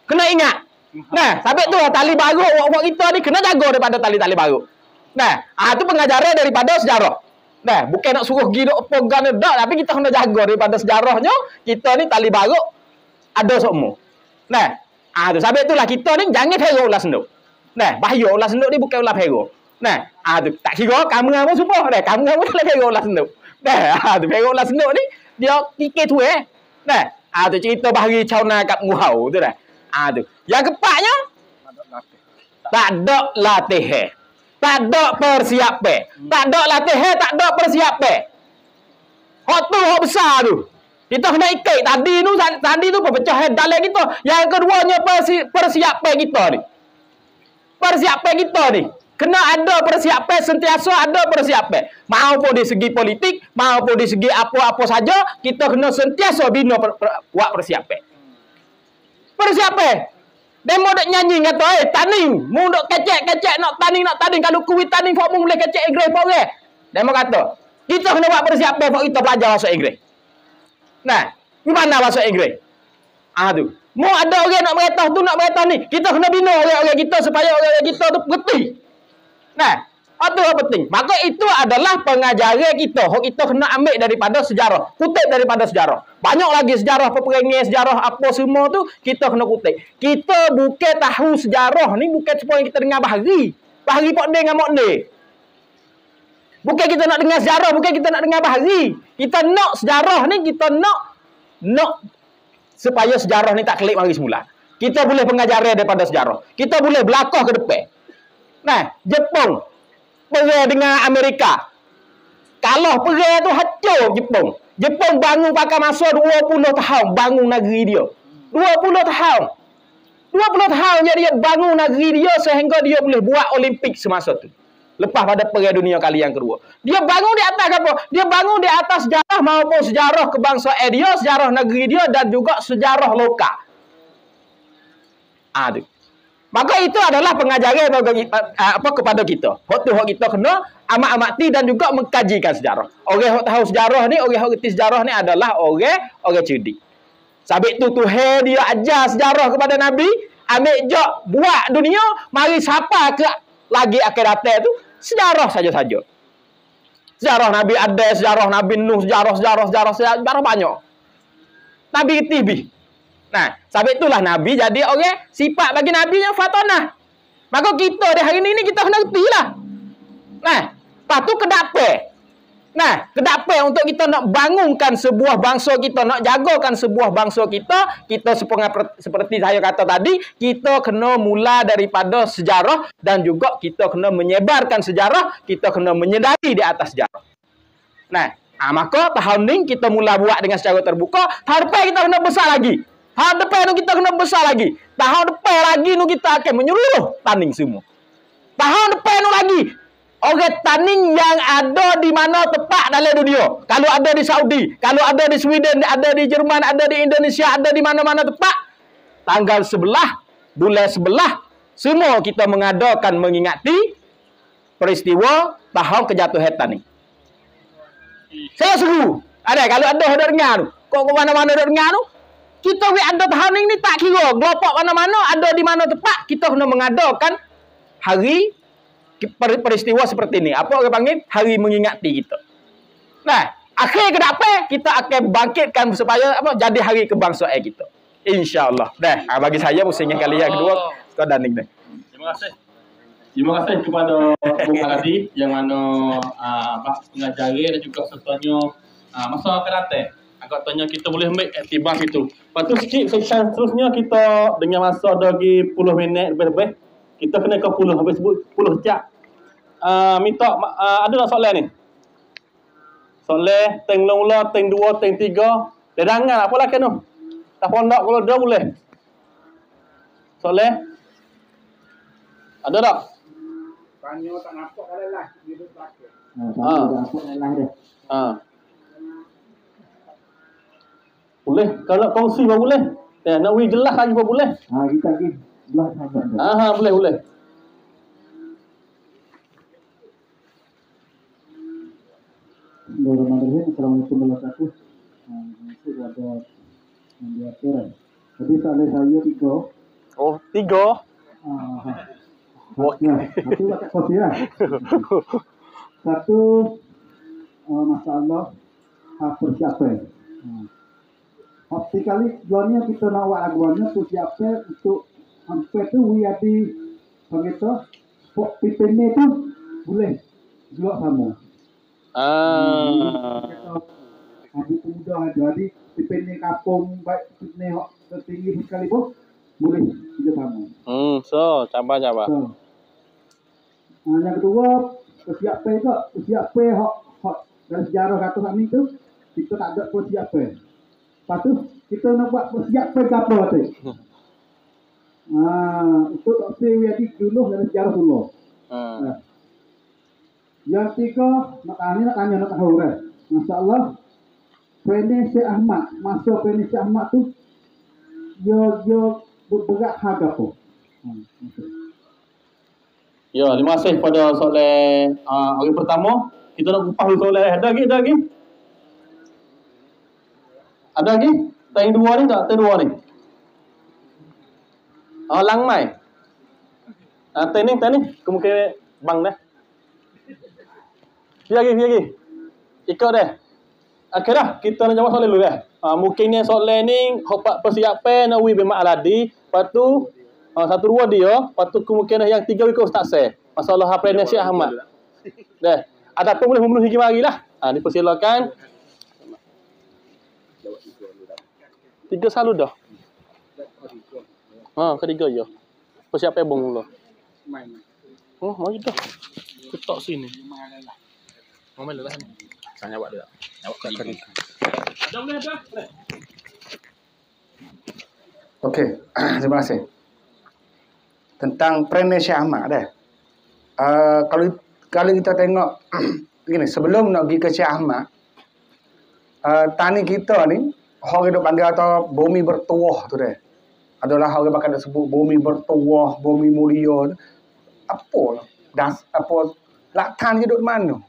[SPEAKER 4] Kena ingat. Nah, sampai tu tali baru wak kita ni kena jaga daripada tali-tali baru. Nah, tu pengajaran daripada sejarah. Nah, bukan nak suruh pergi dok pegang dak, tapi kita kena jaga daripada sejarahnya. Kita ni tali baru ada semua. Nah, tu sampai itulah kita ni jangan hero ular senuk. Nah, bahaya ular senuk ni bukan ular hero. Nah, tu tak kira kamu apa semua dah. Kamu dah hero ular senuk. Nah, tu hero ular senuk ni dia kikir tu Nah, tu cerita bahari cauna kat Muhau tu dah. Tu. Yang keempatnya tak ada latihan. Tak ada persiapan. Tak ada latihan, tak ada persiapan. Hak tu hak besar tu. Kita kena ikut tadi tu perpecahan dalam kita. Yang keduanya persiapan kita ni. Persiapan kita ni. Kena ada persiapan, sentiasa ada persiapan. Maupun di segi politik, maupun di segi apa-apa saja, kita kena sentiasa bina buat persiapan. Persiapan. Demo dok nyanyi kata, tanding, mu dok kecek nak tanding. Kalau kuit tanding, fak mu boleh kecek Inggeris pun orang. Demo kata, kita kena buat persiapan, fak kita belajar bahasa Inggeris. Nah, di mana bahasa Inggeris? Tu. Mu ada orang nak merintah ni. Kita kena bina orang-orang kita supaya orang-orang kita tu mengerti. Nah, itu yang penting. Maka itu adalah pengajaran kita. Kita kena ambil daripada sejarah. Kutip daripada sejarah. Banyak lagi sejarah peperangan, sejarah apa semua tu kita kena kutip. Kita bukan tahu sejarah ni bukan supaya kita dengar bahari. Bahari pok de dengan mok de. Bukan kita nak dengar sejarah, bukan kita nak dengar bahari. Kita nak sejarah ni, kita nak supaya sejarah ni tak kelip mari semula. Kita boleh pengajaran daripada sejarah. Kita boleh belakang ke depan. Nah, Jepun perang dengan Amerika. Kalau perang tu hancur Jepun. Jepun bangun pakai masa 20 tahun bangun negeri dia. 20 tahun. 20 tahun jadi dia bangun negeri dia sehingga dia boleh buat Olimpik semasa tu. Lepas pada perang dunia kali yang kedua. Dia bangun di atas apa? Dia bangun di atas sejarah maupun sejarah kebangsaan dia, sejarah negeri dia dan juga sejarah lokal. Tu. Maka itu adalah pengajaran kepada kita. Waktu kita kena amat-amati dan juga mengkajikan sejarah. Orang yang tahu sejarah ni, orang yang reti sejarah ni adalah orang cerdik. Sabit tu Tuhan dia ajar sejarah kepada Nabi. ambil jok buat dunia, mari siapa ke lagi akhirat tu sejarah saja-saja. Sejarah Nabi Adam, sejarah Nabi Nuh, sejarah banyak. Nabi TV. Nah, sebab itulah Nabi jadi orang sifat bagi Nabi yang fatonah. Maka kita di hari ini kita kena reti lah. Nah, lepas tu kedapai. Nah, kedapai untuk kita nak bangunkan sebuah bangsa kita, nak jagakan sebuah bangsa kita seperti saya kata tadi, kita kena mula daripada sejarah dan juga kita kena menyebarkan sejarah, kita kena menyedari di atas sejarah. Nah, maka tahun ni kita mula buat dengan secara terbuka, tahun depan kita kena besar lagi. Tahun depan kita kena besar lagi. Tahun depan lagi kita akan menyeluruh tanding semua. Tahun depan lagi orang tanding yang ada di mana tempat dalam dunia. Kalau ada di Saudi, kalau ada di Sweden, ada di Jerman, ada di Indonesia, ada di mana-mana tempat. Tanggal 11, bulan 11, semua kita mengadakan mengingati peristiwa tahun kejatuhan tanding. Saya seru. Kalau ada dengar tu. Kok ke mana-mana dengar tu. Kita ada tahun ini tak kira. Kelompok mana-mana, ada di mana tempat. Kita kena mengadakan hari peristiwa seperti ini. Apa orang panggil? Hari mengingati kita. Nah, akhir kenapa kita akan bangkitkan supaya jadi hari kebangsaan kita. InsyaAllah. Dah, bagi saya musimnya kali yang kedua. Kau daning dah.
[SPEAKER 1] Terima kasih. Terima kasih kepada Bung Haladi yang mana pengajari dan juga sertanya masa akan datang. Agak tanya kita boleh ambil aktivitas itu. Lepas tu sikit seterusnya kita dengan masa lagi 10 minit lebih-lebih. Kita kena ke 10 habis sebut 10 sejak. Minta ada tak soalan ni? Soalan teng mula, teng 2, teng 3. Dedangan apa lah kan tu? Tak pondok kalau dah boleh. Soalan? Ada tak?
[SPEAKER 3] Tanya tak nampak kalau lah hidup lagi.
[SPEAKER 1] Boleh. Kalau kongsi pun boleh. Nak wih jelas lagi pun boleh.
[SPEAKER 2] Kita lagi belah saja.
[SPEAKER 1] Boleh.
[SPEAKER 2] Bismillahirrahmanirrahim. Assalamualaikum warahmatullahi wabarakatuh. Ada yang diatur. Jadi soalan saya 3.
[SPEAKER 4] Oh, 3.
[SPEAKER 2] Satu pakai kopi lah. Satu masalah persiapan. Sekali duanya kita nak buat aguannya persiapan untuk sampai tu wiadi begitu. Pipinnya tu boleh juga sama. Adik muda jadi pipinnya kampung baik pipinnya tertinggi sekali pun boleh juga sama.
[SPEAKER 4] So coba.
[SPEAKER 2] So, yang kedua persiapan hak dari sejarah kata kami tu kita tak ada persiapan. Lepas tu kita nak buat persiapan apa tu? Untuk tak sewadi dulu dari sejarah dulu. Yang tiga nak tahu kan? Masya-Allah. Pene Syekh Ahmad, masa Pene Syekh Ahmad tu berat harga apa?
[SPEAKER 1] Ya, terima kasih pada soalan hari pertama. Kita nak kupas soalan ada lagi. Ada lagi? Teng 2 ni tak? Teng 2 ni. Lang mai. Teng ni kemungkinan bang dah. Pergi lagi. Ikut dah. Okey dah, kita nak jawab soalan dulu dah. Mungkinnya soalan ni hok persiapan nak wi Bima Aladi, lepas tu 1 2 dia, lepas tu kemungkinan yang 3 ikut Ustaz Syekh. Masalah apa Syekh Ahmad. Dah. Ada pun boleh memenuhi marilah. Dipersilakan. 3 selalu dah. Ketiga je. Persiapan bong dulu. Mari dah. Ketok sini. Mau main lah ni. Saya buat dia. Awak kat kiri. Dah boleh dah.
[SPEAKER 5] Okey, terima kasih. Tentang Pene Syekh Ahmad dah. Kalau kita tengok begini, sebelum nak pergi ke Syekh Ahmad, tani kita ni orang hidup panggil atau bumi bertuah tu dah. Adalah orang bakal sebut bumi bertuah, bumi mulia tu. Apa laktan hidup mana?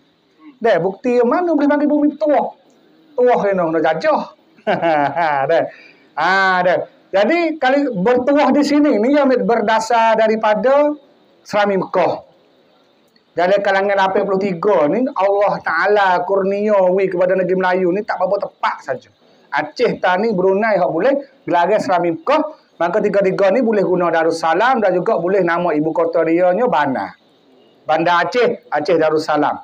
[SPEAKER 5] Dah bukti mana boleh panggil bumi bertuah? Tuah kena nak jajah. Dah. Dah. Jadi kali bertuah di sini ni yang berdasar daripada Serami Mekah. Dari kalangan 83 ni Allah Taala kurnia kepada negeri Melayu ni tak apa tepat saja. Aceh, Tani, Brunei hak boleh gelar Serami Mekah, maka tiga-tiga ni boleh guna Darussalam dan juga boleh nama ibu kota dia nya Bandar. Bandar Aceh, Aceh Darussalam.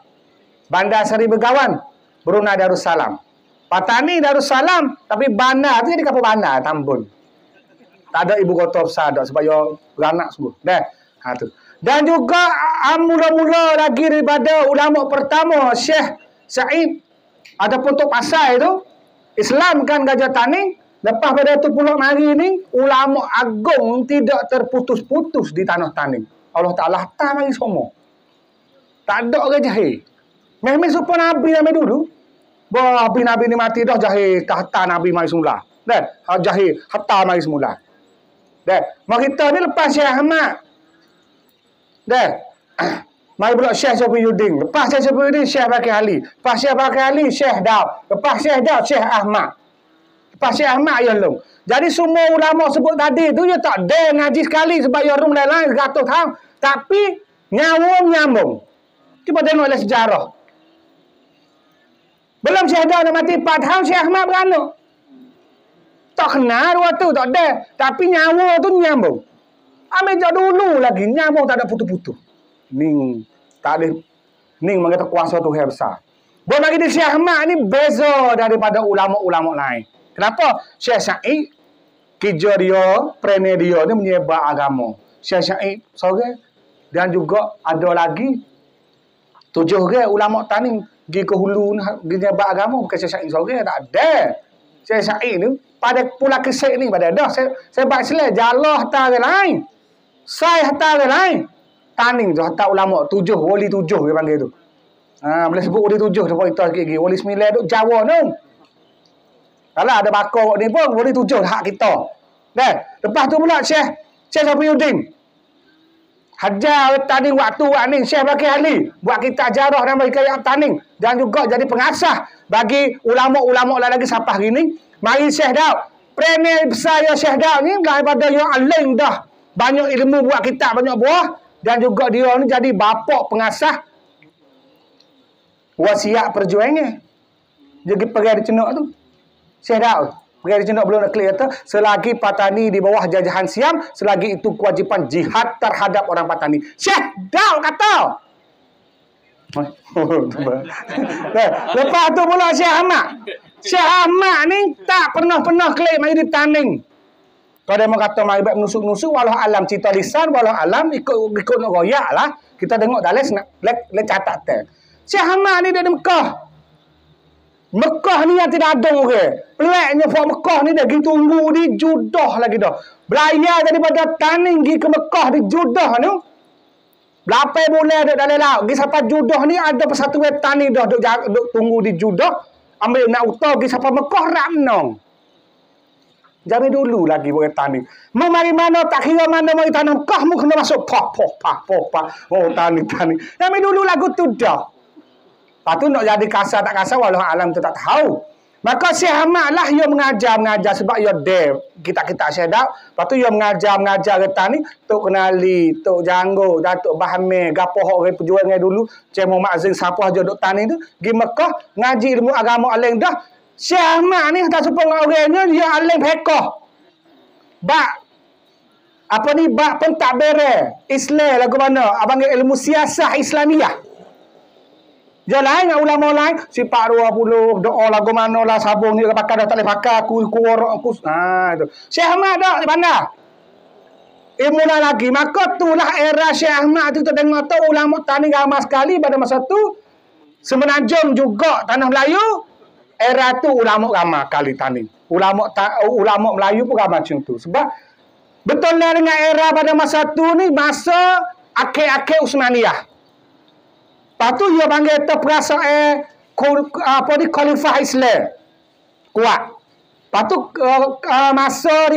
[SPEAKER 5] Bandar Seri Begawan, Brunei Darussalam. Patani Darussalam, tapi Bandar tu jadi kapal Bandar Tambun. Tak ada ibu kota besar dah sebab dia beranak semua. Dah. Ha tu. Dan juga mula-mula lagi daripada ulama pertama Syekh Said ataupun Tok Pasai tu Islam kan Gajah Taning. Lepas pada tu pula mari ni ulama agung tidak terputus-putus di tanah Taning. Allah Taala hantar mari semua. Tak ada orang jahil. Memang supaya Nabi dulu. Bah Nabi ni mati dah jahil tahta Nabi mari semula. Dah jahil hatta mari semula. Dah, mak kita ni lepas Syekh Ahmad. Dah. Mari pula Syekh Syafiuddin. Lepas Syekh Syafiuddin, Syekh Bakir Ali. Lepas Syekh Bakir Ali, Syekh Daud. Lepas Syekh Daud, Syekh Ahmad. Lepas Syekh Ahmad, ya long. Jadi semua ulama sebut tadi tu, ya tak ada ngaji sekali sebab ya rum lain-lain 100 tahun. Tapi, nyambung. Cuba tengok oleh sejarah. Belum Syekh Daud dah mati 4 tahun, Syekh Ahmad beranak. Tak kenal waktu, tak ada. Tapi nyawa tu nyambung. Ambil jauh dulu lagi, nyambung tak ada putus-putus. Ning, tak ada. Ning mengata kuasa tu yang besar. Buat lagi di Syekh Ahmad ni beza daripada ulama-ulama lain. Kenapa? Syekh Said, kerja dia, prene dia ni menyebar agama. Syekh Said, sorry. Dan juga ada lagi 7 ulama Taning pergi ke hulu pergi nyebar agama. Bukan Syekh Said sorry, tak ada. Syekh Said ni pada pula kesek ni pada dah saya baca sila jalah hatta lain. Sai hatta lain. Taning tu hatta ulama 7 wali 7 dia panggil tu. Ha boleh sebut wali 7 depa kita sikit lagi. Wali 9 duk Jawa tu. Kalau ada bakar ni pun wali 7 hak kita. Dah. Lepas tu pula Syekh Syafiuddin. Hajar Taning waktu ni Syekh Bakir Ali buat kitab jarah dan bagi ayat Taning dan juga jadi pengasah bagi ulama-ulama lagi sampai hari ni. Mari Syekh Daud. Premier besar ya Syekh Daud ni daripada yang alim dah. Banyak ilmu buat kitab, banyak buah. Dan juga dia ni jadi bapa pengasah wasiat perjuangan. Jadi pergi di Cenok tu. Syekh Daud. Pergi di Cenok belum nak clear kata. Selagi Patani di bawah jajahan Siam, selagi itu kewajipan jihad terhadap orang Patani. Syekh Daud kata. Lepas tu pula Syekh Ahmad. Syekh Ahmad ni tak pernah klaim mari di Taning. Kalau dia mau kata mari buat menusuk-nusuk walau alam cerita lisan walau alam ikut nak royak lah. Kita tengok dalam le catat teh. Syekh Ahmad ni dia di Mekah. Mekah ni yang tidak ada orang. Peliknya Fort Mekah ni dia pergi tunggu di Judah lagi dah. Belayar daripada Taning pergi ke Mekah di Judah ni. Berapa bulan duduk dalam laut. Pergi sampai Judah ni ada persatuan Taning dah duduk tunggu di Judah. Ambil nak utah pergi sampai Mekah ramnong. Jadi dulu lagi boleh Taning. Mau mari mana tak kira mana mari tanam Mekah mu kena masuk pah. Oh Taning. Tapi dulu lagu tu dah. Lepas tu nak jadi kasar tak kasar walau alam tu tak tahu. Maka Syekh Ahmad lah yang mengajar sebab dia dev. Kita Syekh Daud. Lepas tu dia mengajar kata ni Tok Kenali, Tok Janggo, Datuk Bahame, gapo hok orang pejuang dulu, Cik Muhammad Azin siapa aja duk Taning tu, pergi Mekah ngaji ilmu agama alim dah. Syekh Ahmad ni tak supaya orangnya dia alim fiqh. Bak pentadbir Islam lagu mana? Abang ilmu siasah Islamiah. Dia lain dengan ulama lain, sifat 20, doa lagu mana lah, sabung ni pakai dah tak boleh pakai, aku. Itu. Syekh Ahmad dah di bandar. Ilmu lagi. Maka itulah era Syekh Ahmad tu tengok tu ulama Taning ramai sekali pada masa tu. Semenanjung juga tanah Melayu. Era tu ulama ramai kali Taning. Ulama Melayu pun ramai macam tu. Sebab betul lah dengan era pada masa tu ni, masa akhir-akhir Utsmaniyah. Lepas tu dia panggil perasaan khalifah Islam kuat. Lepas tu masa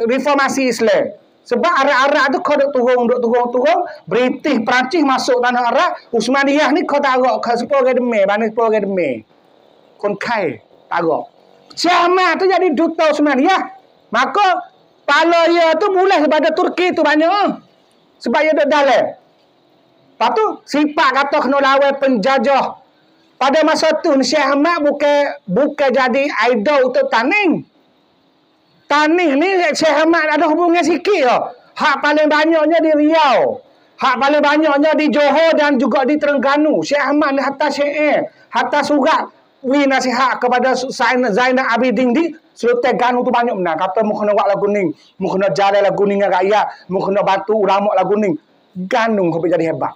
[SPEAKER 5] reformasi Islam. Sebab Arab tu kau duk turun. British Perancis masuk tanah Arab. Utsmaniyah ni kau tak agak. Kau sepuluh orang demi. Banding 10 orang demi. Kon kai. Tak agak. Syekh Ahmad tu jadi duta Osmaniyah. Maka pala dia tu boleh kepada Turki tu banyak. Sebab dia duduk dalam. Lepas tu sifat kata kena lawan penjajah. Pada masa tu Syekh Ahmad bukan jadi idol untuk Taning. Taning ni Syekh Ahmad ada hubungan sikit tau. Hak paling banyaknya di Riau. Hak paling banyaknya di Johor dan juga di Terengganu. Syekh Ahmad ni hantar syair, hantar surat wi nasihat kepada Zainal Abidin di Seluruh Terengganu tu banyak benar. Kata mu kena buat lagu ning, mu kena jalan lagu ning dengan rakyat, mu kena bantu ulama lagu ning. Ganung kau jadi hebat.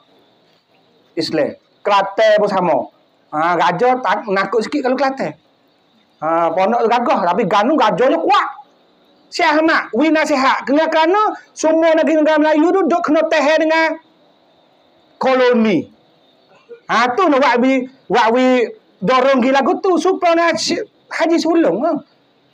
[SPEAKER 5] Islam. Kelantan pun sama. Raja nakut sikit kalau Kelantan. Pondok tu gagah tapi Ganung gajahnya kuat. Syekh Ahmad wi nasihat kerana semua negara Melayu tu duk kena tahan dengan koloni. Tu nak buat wi dorong gila lagu tu supaya Haji Sulong.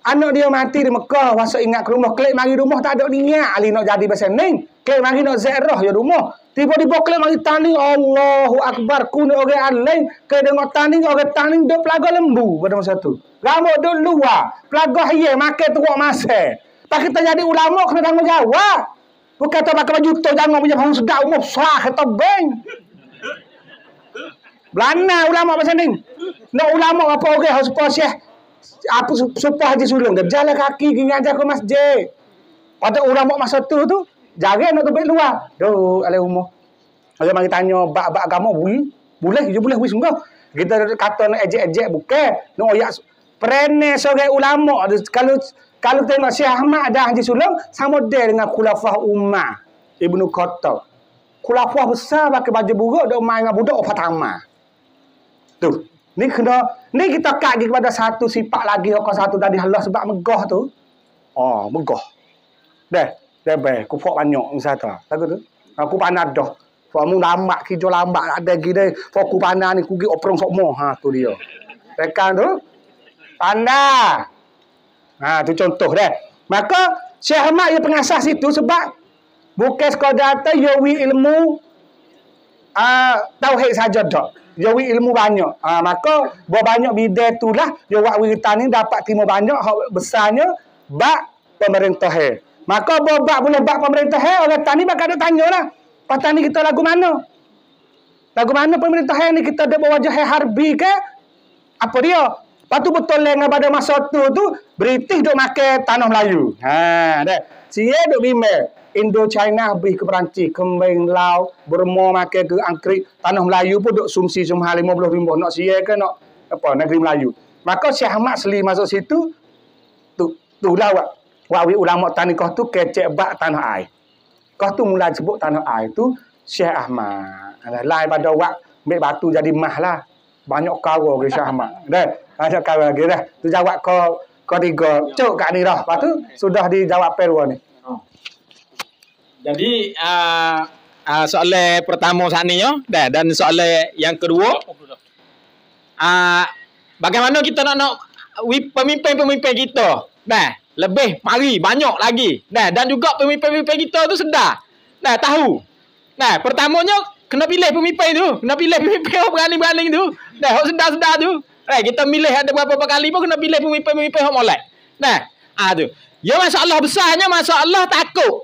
[SPEAKER 5] Anak dia mati di Mekah, masa ingat ke rumah, klik mari rumah tak ada niat ali nak jadi bahasa ning. Klik mari nak ziarah ya rumah. Tiba-tiba klik mari tanding Allahu Akbar kun orang lain, ke dengar tanding orang tanding duk pelaga lembu pada masa tu. Rambut duk luar, pelaga ye makan teruk masa. Pak kita jadi ulama kena tanggungjawab. Bukan tak pakai baju tu jangan punya bang sedap umum sah kata beng. Belana ulama bahasa ning. Nak ulama apa orang harus posih apa supaya Haji Sulong dia jalan kaki pergi ngajar ke masjid. Pada ulama masa tu jangan nak tebik luar. Doh alai umur. Orang mari tanya bab agama boleh wis sungguh. Kita kata nak ejek-ejek bukan. Nak oyak prene seorang ulama kalau tengok Syekh Ahmad ada Haji Sulong sama dia dengan Khulafah Umar Ibnu Khattab. Khulafah besar pakai baju buruk dok main dengan budak Fatama. Tu. Ni kita kaji kepada satu sifat lagi kau satu tadi Allah sebab megah tu. Megah. Dah baik. Aku fok banyak misal lagu tu. Aku panas dah. Fok mu lambat kijo lambat ada gini. Fok aku panas ni ku gi oprong sok mo. Tu dia. Rekan tu. Pandai. Tu contoh dah. Maka Syekh Ahmad dia pengasas itu sebab bukan sekadar tayawi ilmu tauhid saja dak. Jawi ilmu banyak. Maka banyak bidang itulah dia buat wiritan ni dapat timu banyak hak besarnya bab pemerintah. Maka bab boleh bab pemerintah orang tani bakal ada tanyalah. Pas tani kita lagu mana? Lagu mana pemerintah ni kita ada wajah harbi ke? Apa dia? Lepas tu betul dengan pada masa tu British duk makan tanah Melayu. Dah. Sia duk bimbang. Indo-China habis ke Perancis, kembang Laos, Burma makan ke Angkrik, tanah Melayu pun duk sumsi semua 50 ribu nak sia ke nak apa negeri Melayu. Maka Syekh Ahmad seli masuk situ tulah wawi ulama tanikah tu kecek bak tanah air. Kau tu mula sebut tanah air tu Syekh Ahmad. Lain pada wak ambil batu jadi mah lah. Banyak kau ke Syekh Ahmad. Dah, banyak kau lagi dah. Tu jawab kau tiga. Cuk kat ni dah. Lepas tu sudah dijawab Perwa ni.
[SPEAKER 4] Jadi soalan pertama saat ni dan soalan yang kedua bagaimana kita nak pemimpin-pemimpin kita lebih mari banyak lagi dan juga pemimpin-pemimpin kita tu sedar tahu pertamanya kena pilih pemimpin tu, kena pilih pemimpin yang berani-berani tu hok sedar-sedar tu kita milih ada berapa kali pun kena pilih pemimpin-pemimpin yang molek tu ya masalah besarnya masalah takut.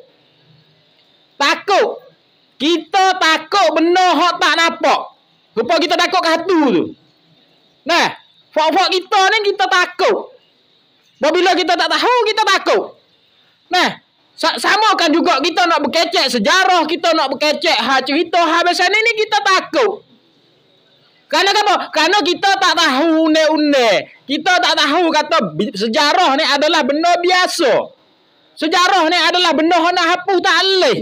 [SPEAKER 4] Kita takut benda hak tak nampak. Rupa kita takut ke hatu tu. Fak-fak kita ni kita takut. Bila kita tak tahu, kita takut. Sama kan juga kita nak berkecek sejarah, kita nak berkecek cerita habis ni kita takut. Kerana apa? Kerana kita tak tahu une-une. Kita tak tahu kata sejarah ni adalah benda biasa. Sejarah ni adalah benda yang nak hapus tak boleh.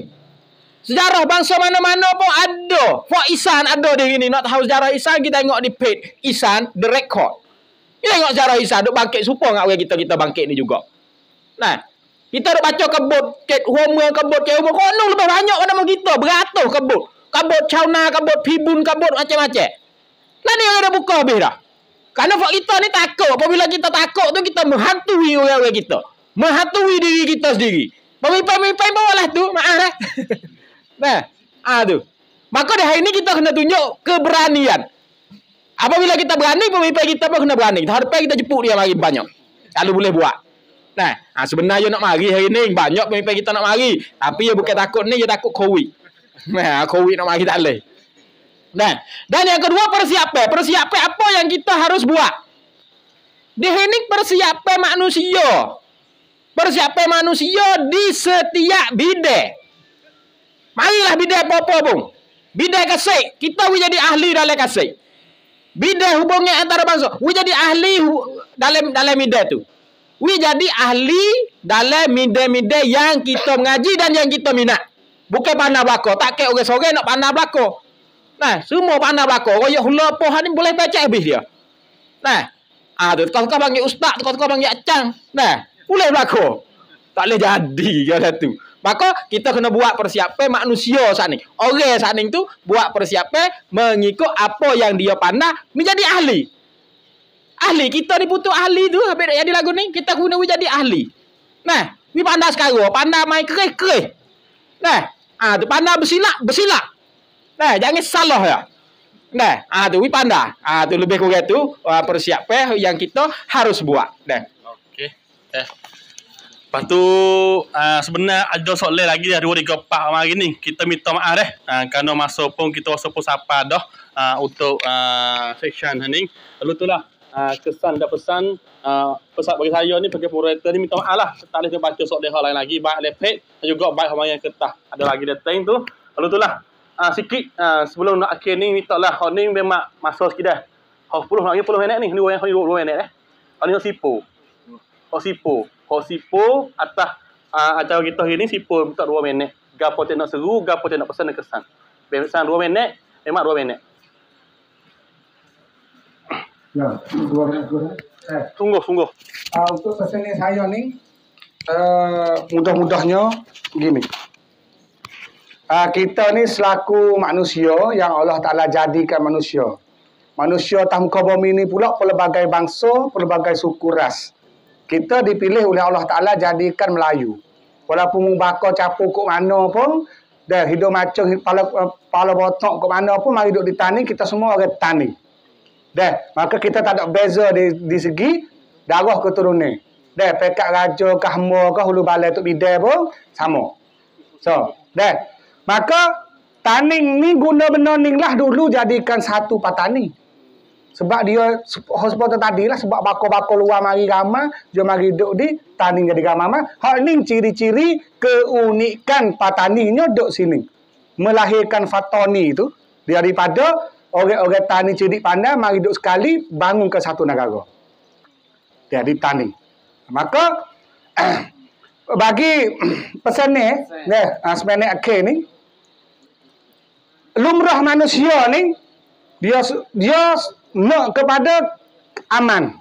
[SPEAKER 4] Sejarah bangsa mana-mana pun ada. Fak Isan ada di sini. Nak tahu sejarah Isan, kita tengok di page Isan The Record. Kita tengok sejarah Isan. Duk bangkit supa dengan orang kita bangkit ni juga. Kita duk baca kebut Ket Homer, kebut Ket Homer. Kono lebih banyak nama kita. Beratus kebut. Kebut Chauna, kebut Pibun, kebut macam-macam. Lah ni orang dah buka habis dah. Kerana fak kita ni takut. Apabila kita takut tu, kita menghantui orang-orang kita. Menghantui diri kita sendiri. Pemimpin-pemimpin bawalah tu. Maaf lah. Tu. Maka di hari ini kita kena tunjuk keberanian. Apabila kita berani, pemimpin kita pun kena berani. Harapan kita jemput dia lagi banyak. Kalau boleh buat. Nah, sebenarnya nak mari hari ni banyak pemimpin kita nak mari, tapi dia bukan takut ni, dia takut COVID. Nah, COVID nak mari tak boleh. Nah, dan yang kedua persiapan. Persiapan apa yang kita harus buat? Di sini persiapan manusia. Persiapan manusia di setiap bidang. Marilah bidang apa-apa pun. Bidang kasih, kita boleh jadi ahli dalam kasih. Bidang hubungan antara bangsa, we jadi ahli dalam bidang tu. We jadi ahli dalam bidang-bidang yang kita mengaji dan yang kita minat. Bukan pandai belakang. Tak kira orang sore nak pandai belakang. Nah, semua pandai belakang. Royak hula pohan ni boleh baca habis dia. Nah, tukar-tukar panggil ustaz, tukar-tukar panggil acang. Nah, boleh belakang. Tak boleh jadi kata tu. Maka kita kena buat persiapan manusia saat ni. Orang saat ni tu buat persiapan mengikut apa yang dia pandai menjadi ahli. Ahli kita dibutuh ahli tu habis nak jadi lagu ni kita guna jadi ahli. Nah, ni pandai sekarang, pandai main kereh. Nah, tu pandai bersilap. Nah, jangan salah ya. Nah, tu pandai. Tu lebih kurang tu persiapan yang kita harus buat. Nah.
[SPEAKER 6] Okey. Lepas tu sebenarnya ada soalan lagi dari 2 3 4 hari ni. Kita minta maaf kerana masa pun kita rasa pun sapa dah untuk section ni. Lalu itulah kesan dan pesan pesan bagi saya ni bagi moderator ni minta maaf lah. Tak boleh baca soalan hal lain lagi. Baik lepek dan juga baik orang yang kertas. Ada lagi datang tu. Lalu itulah sikit sebelum nak akhir ni minta lah. Hal ni memang masa sekitar 10 minit ni. Ni 20 minit Hal ni sipo. Sipo atas acara kita hari ni sipo minta 2 minit. Gapo tak nak seru, gapo tak nak pesan dan kesan. Pesan 2 minit, memang 2 minit.
[SPEAKER 5] Ya, 2 minit.
[SPEAKER 6] Sungguh.
[SPEAKER 5] Untuk pesan saya ni mudah-mudahnya gini. Kita ni selaku manusia yang Allah Ta'ala jadikan manusia. Manusia atas muka bumi ni pula pelbagai bangsa, pelbagai suku ras. Kita dipilih oleh Allah Ta'ala jadikan Melayu. Walaupun bakar capur kok mana pun, dah hidup macam kepala botok kok mana pun, mari duduk di tani, kita semua orang tani. Dah, maka kita tak ada beza di segi darah keturunan. Dah, pekat raja ke hamba ke hulu balai tu bidai pun sama. So, dah. Maka taning ni guna benda ni lah dulu jadikan satu patani. Sebab dia hospital tadi lah, sebab bakar-bakar luar mari ramai, dia mari duduk di tani jadi ramai. Hal ni ciri-ciri keunikan pataninya duduk sini. Melahirkan fatoni itu daripada orang-orang tani cerdik pandai mari duduk sekali bangun ke satu negara. Jadi tani. Maka bagi pesan ni, sebenarnya akhir ni, lumrah manusia ni, dia nak kepada aman,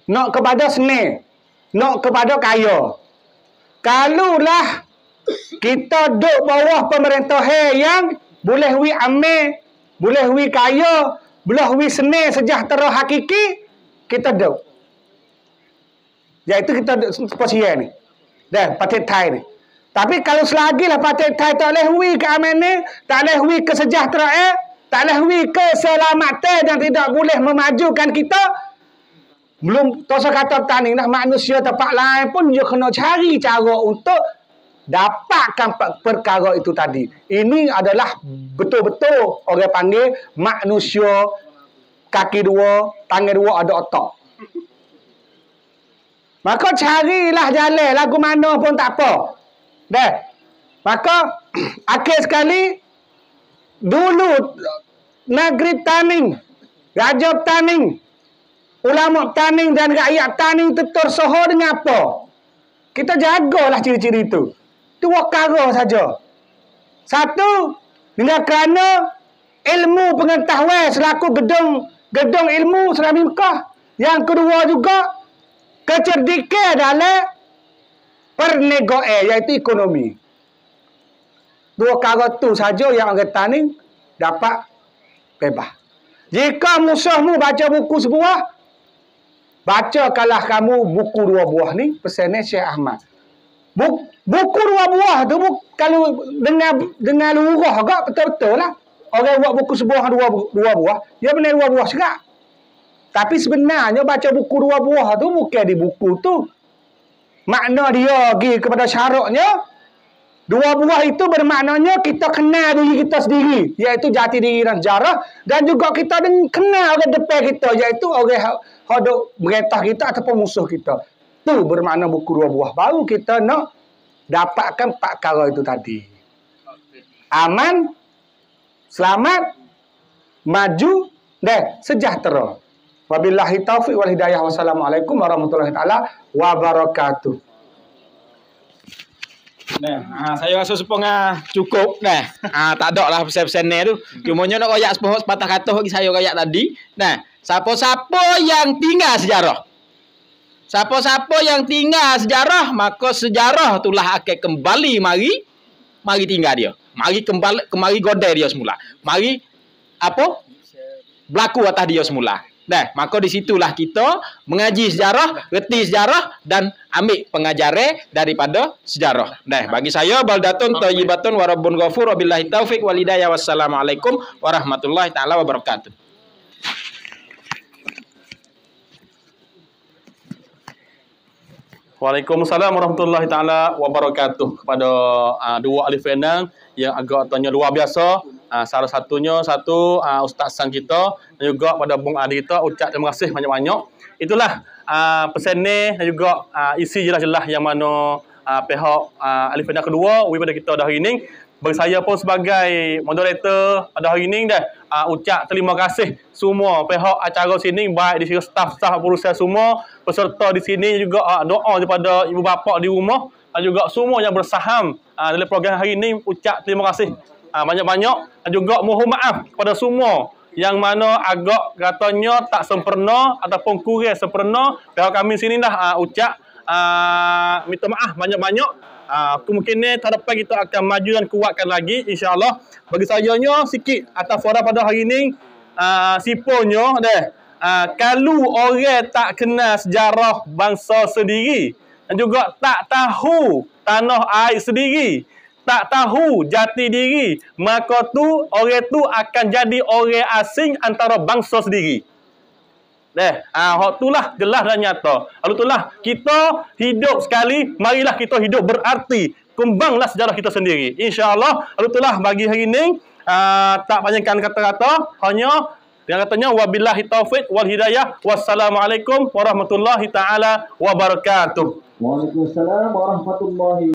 [SPEAKER 5] nak kepada seni, nak kepada kaya. Kalulah kita duduk bawah pemerintah yang boleh wi aman, boleh wi kaya, boleh wi seni sejahtera hakiki, kita duduk. Iaitu kita seperti ni. Dah, Parti Thai ni. Tapi kalau selagi lah Parti Thai tak boleh wi keamanan, tak boleh wi kesejahteraan, tak boleh wi keselamatan dan tidak boleh memajukan kita, belum tosa kata tani lah, manusia tempat lain pun dia kena cari cara untuk dapatkan perkara itu tadi. Ini adalah betul-betul orang panggil manusia kaki dua, tangan dua, ada otak. Maka carilah jalan lagu mana pun tak apa. Dah. Maka akhir sekali dulu negeri Taning, raja Taning, ulama Taning dan rakyat Taning itu tersohor dengan apa? Kita jagalah ciri-ciri itu. Dua perkara saja. Satu, dengan kerana ilmu pengetahuan selaku gedung ilmu Selami Mekah. Yang kedua juga kecerdikan dalam perniagaan, iaitu ekonomi. Dua perkara tu saja yang orang Taning dapat bebas. Jika musuhmu baca buku sebuah, bacakanlah kamu buku 2 buah ni, pesannya Syekh Ahmad. Buku 2 buah tu kalau dengan lurah agak betul-betul lah. Orang buat buku sebuah 2 buah, dia benar 2 buah juga. Tapi sebenarnya baca buku dua buah tu bukan di buku tu. Makna dia pergi kepada syaratnya. Dua buah itu bermaknanya kita kenal diri kita sendiri, iaitu jati diri dan sejarah, dan juga kita kenal orang depan kita, iaitu orang hodok merintah kita ataupun musuh kita. Tu bermakna buku dua buah. Baru kita nak dapatkan 4 perkara itu tadi. Aman, selamat, maju dan sejahtera. Wabillahi taufiq wal hidayah. Wassalamualaikum warahmatullahi taala wabarakatuh.
[SPEAKER 4] Nah, saya rasa sepengah cukup nah. Tak ada lah pesan-pesan tu. Cumanya nak royak sepatah kata bagi saya royak tadi. Nah, siapa-siapa yang tinggal sejarah. Siapa-siapa yang tinggal sejarah, maka sejarah itulah akan kembali mari tinggal dia. Mari kembali godai dia semula. Mari apa? Berlaku atas dia semula. Nah, maka di situlah kita mengaji sejarah, reti sejarah dan ambil pengajaran daripada sejarah. Nah, bagi saya baldatun thayyibatun wa rabbun ghafur wabillahi taufik wal hidayah. Wassalamualaikum warahmatullahi taala wabarakatuh.
[SPEAKER 6] Waalaikumsalam warahmatullahi taala wabarakatuh. Kepada dua ahli Penang yang agak tanya luar biasa. Salah satunya Ustaz San kita dan juga pada Bung Adi kita ucap terima kasih banyak-banyak. Itulah pesan ni dan juga isi jelas-jelas yang mana pihak ahli Penang kedua daripada kita dah hari ini. Bagi saya pun sebagai moderator pada hari ini dah ucap terima kasih semua pihak acara sini, baik di sini staf-staf perusahaan semua, peserta di sini juga doa daripada ibu bapa di rumah dan juga semua yang bersaham dalam program hari ini ucap terima kasih banyak-banyak dan juga mohon maaf kepada semua yang mana agak katanya tak sempurna ataupun kurang sempurna. Pihak kami sini dah ucap minta maaf banyak-banyak. Kemungkinan tahun depan kita akan maju dan kuatkan lagi insya-Allah. Bagi sayanya sikit atas fora pada hari ini siponya kalau orang tak kenal sejarah bangsa sendiri dan juga tak tahu tanah air sendiri, tak tahu jati diri, maka tu orang tu akan jadi orang asing antara bangsa sendiri. Hak itulah jelas dan nyata. Lalu itulah kita hidup sekali, marilah kita hidup berarti. Kembanglah sejarah kita sendiri. InsyaAllah. Lalu itulah bagi hari ini tak panjangkan kata-kata, hanya yang katanya wabillahi taufiq wal hidayah. Wassalamualaikum warahmatullahi taala wabarakatuh.
[SPEAKER 1] Waalaikumsalam warahmatullahi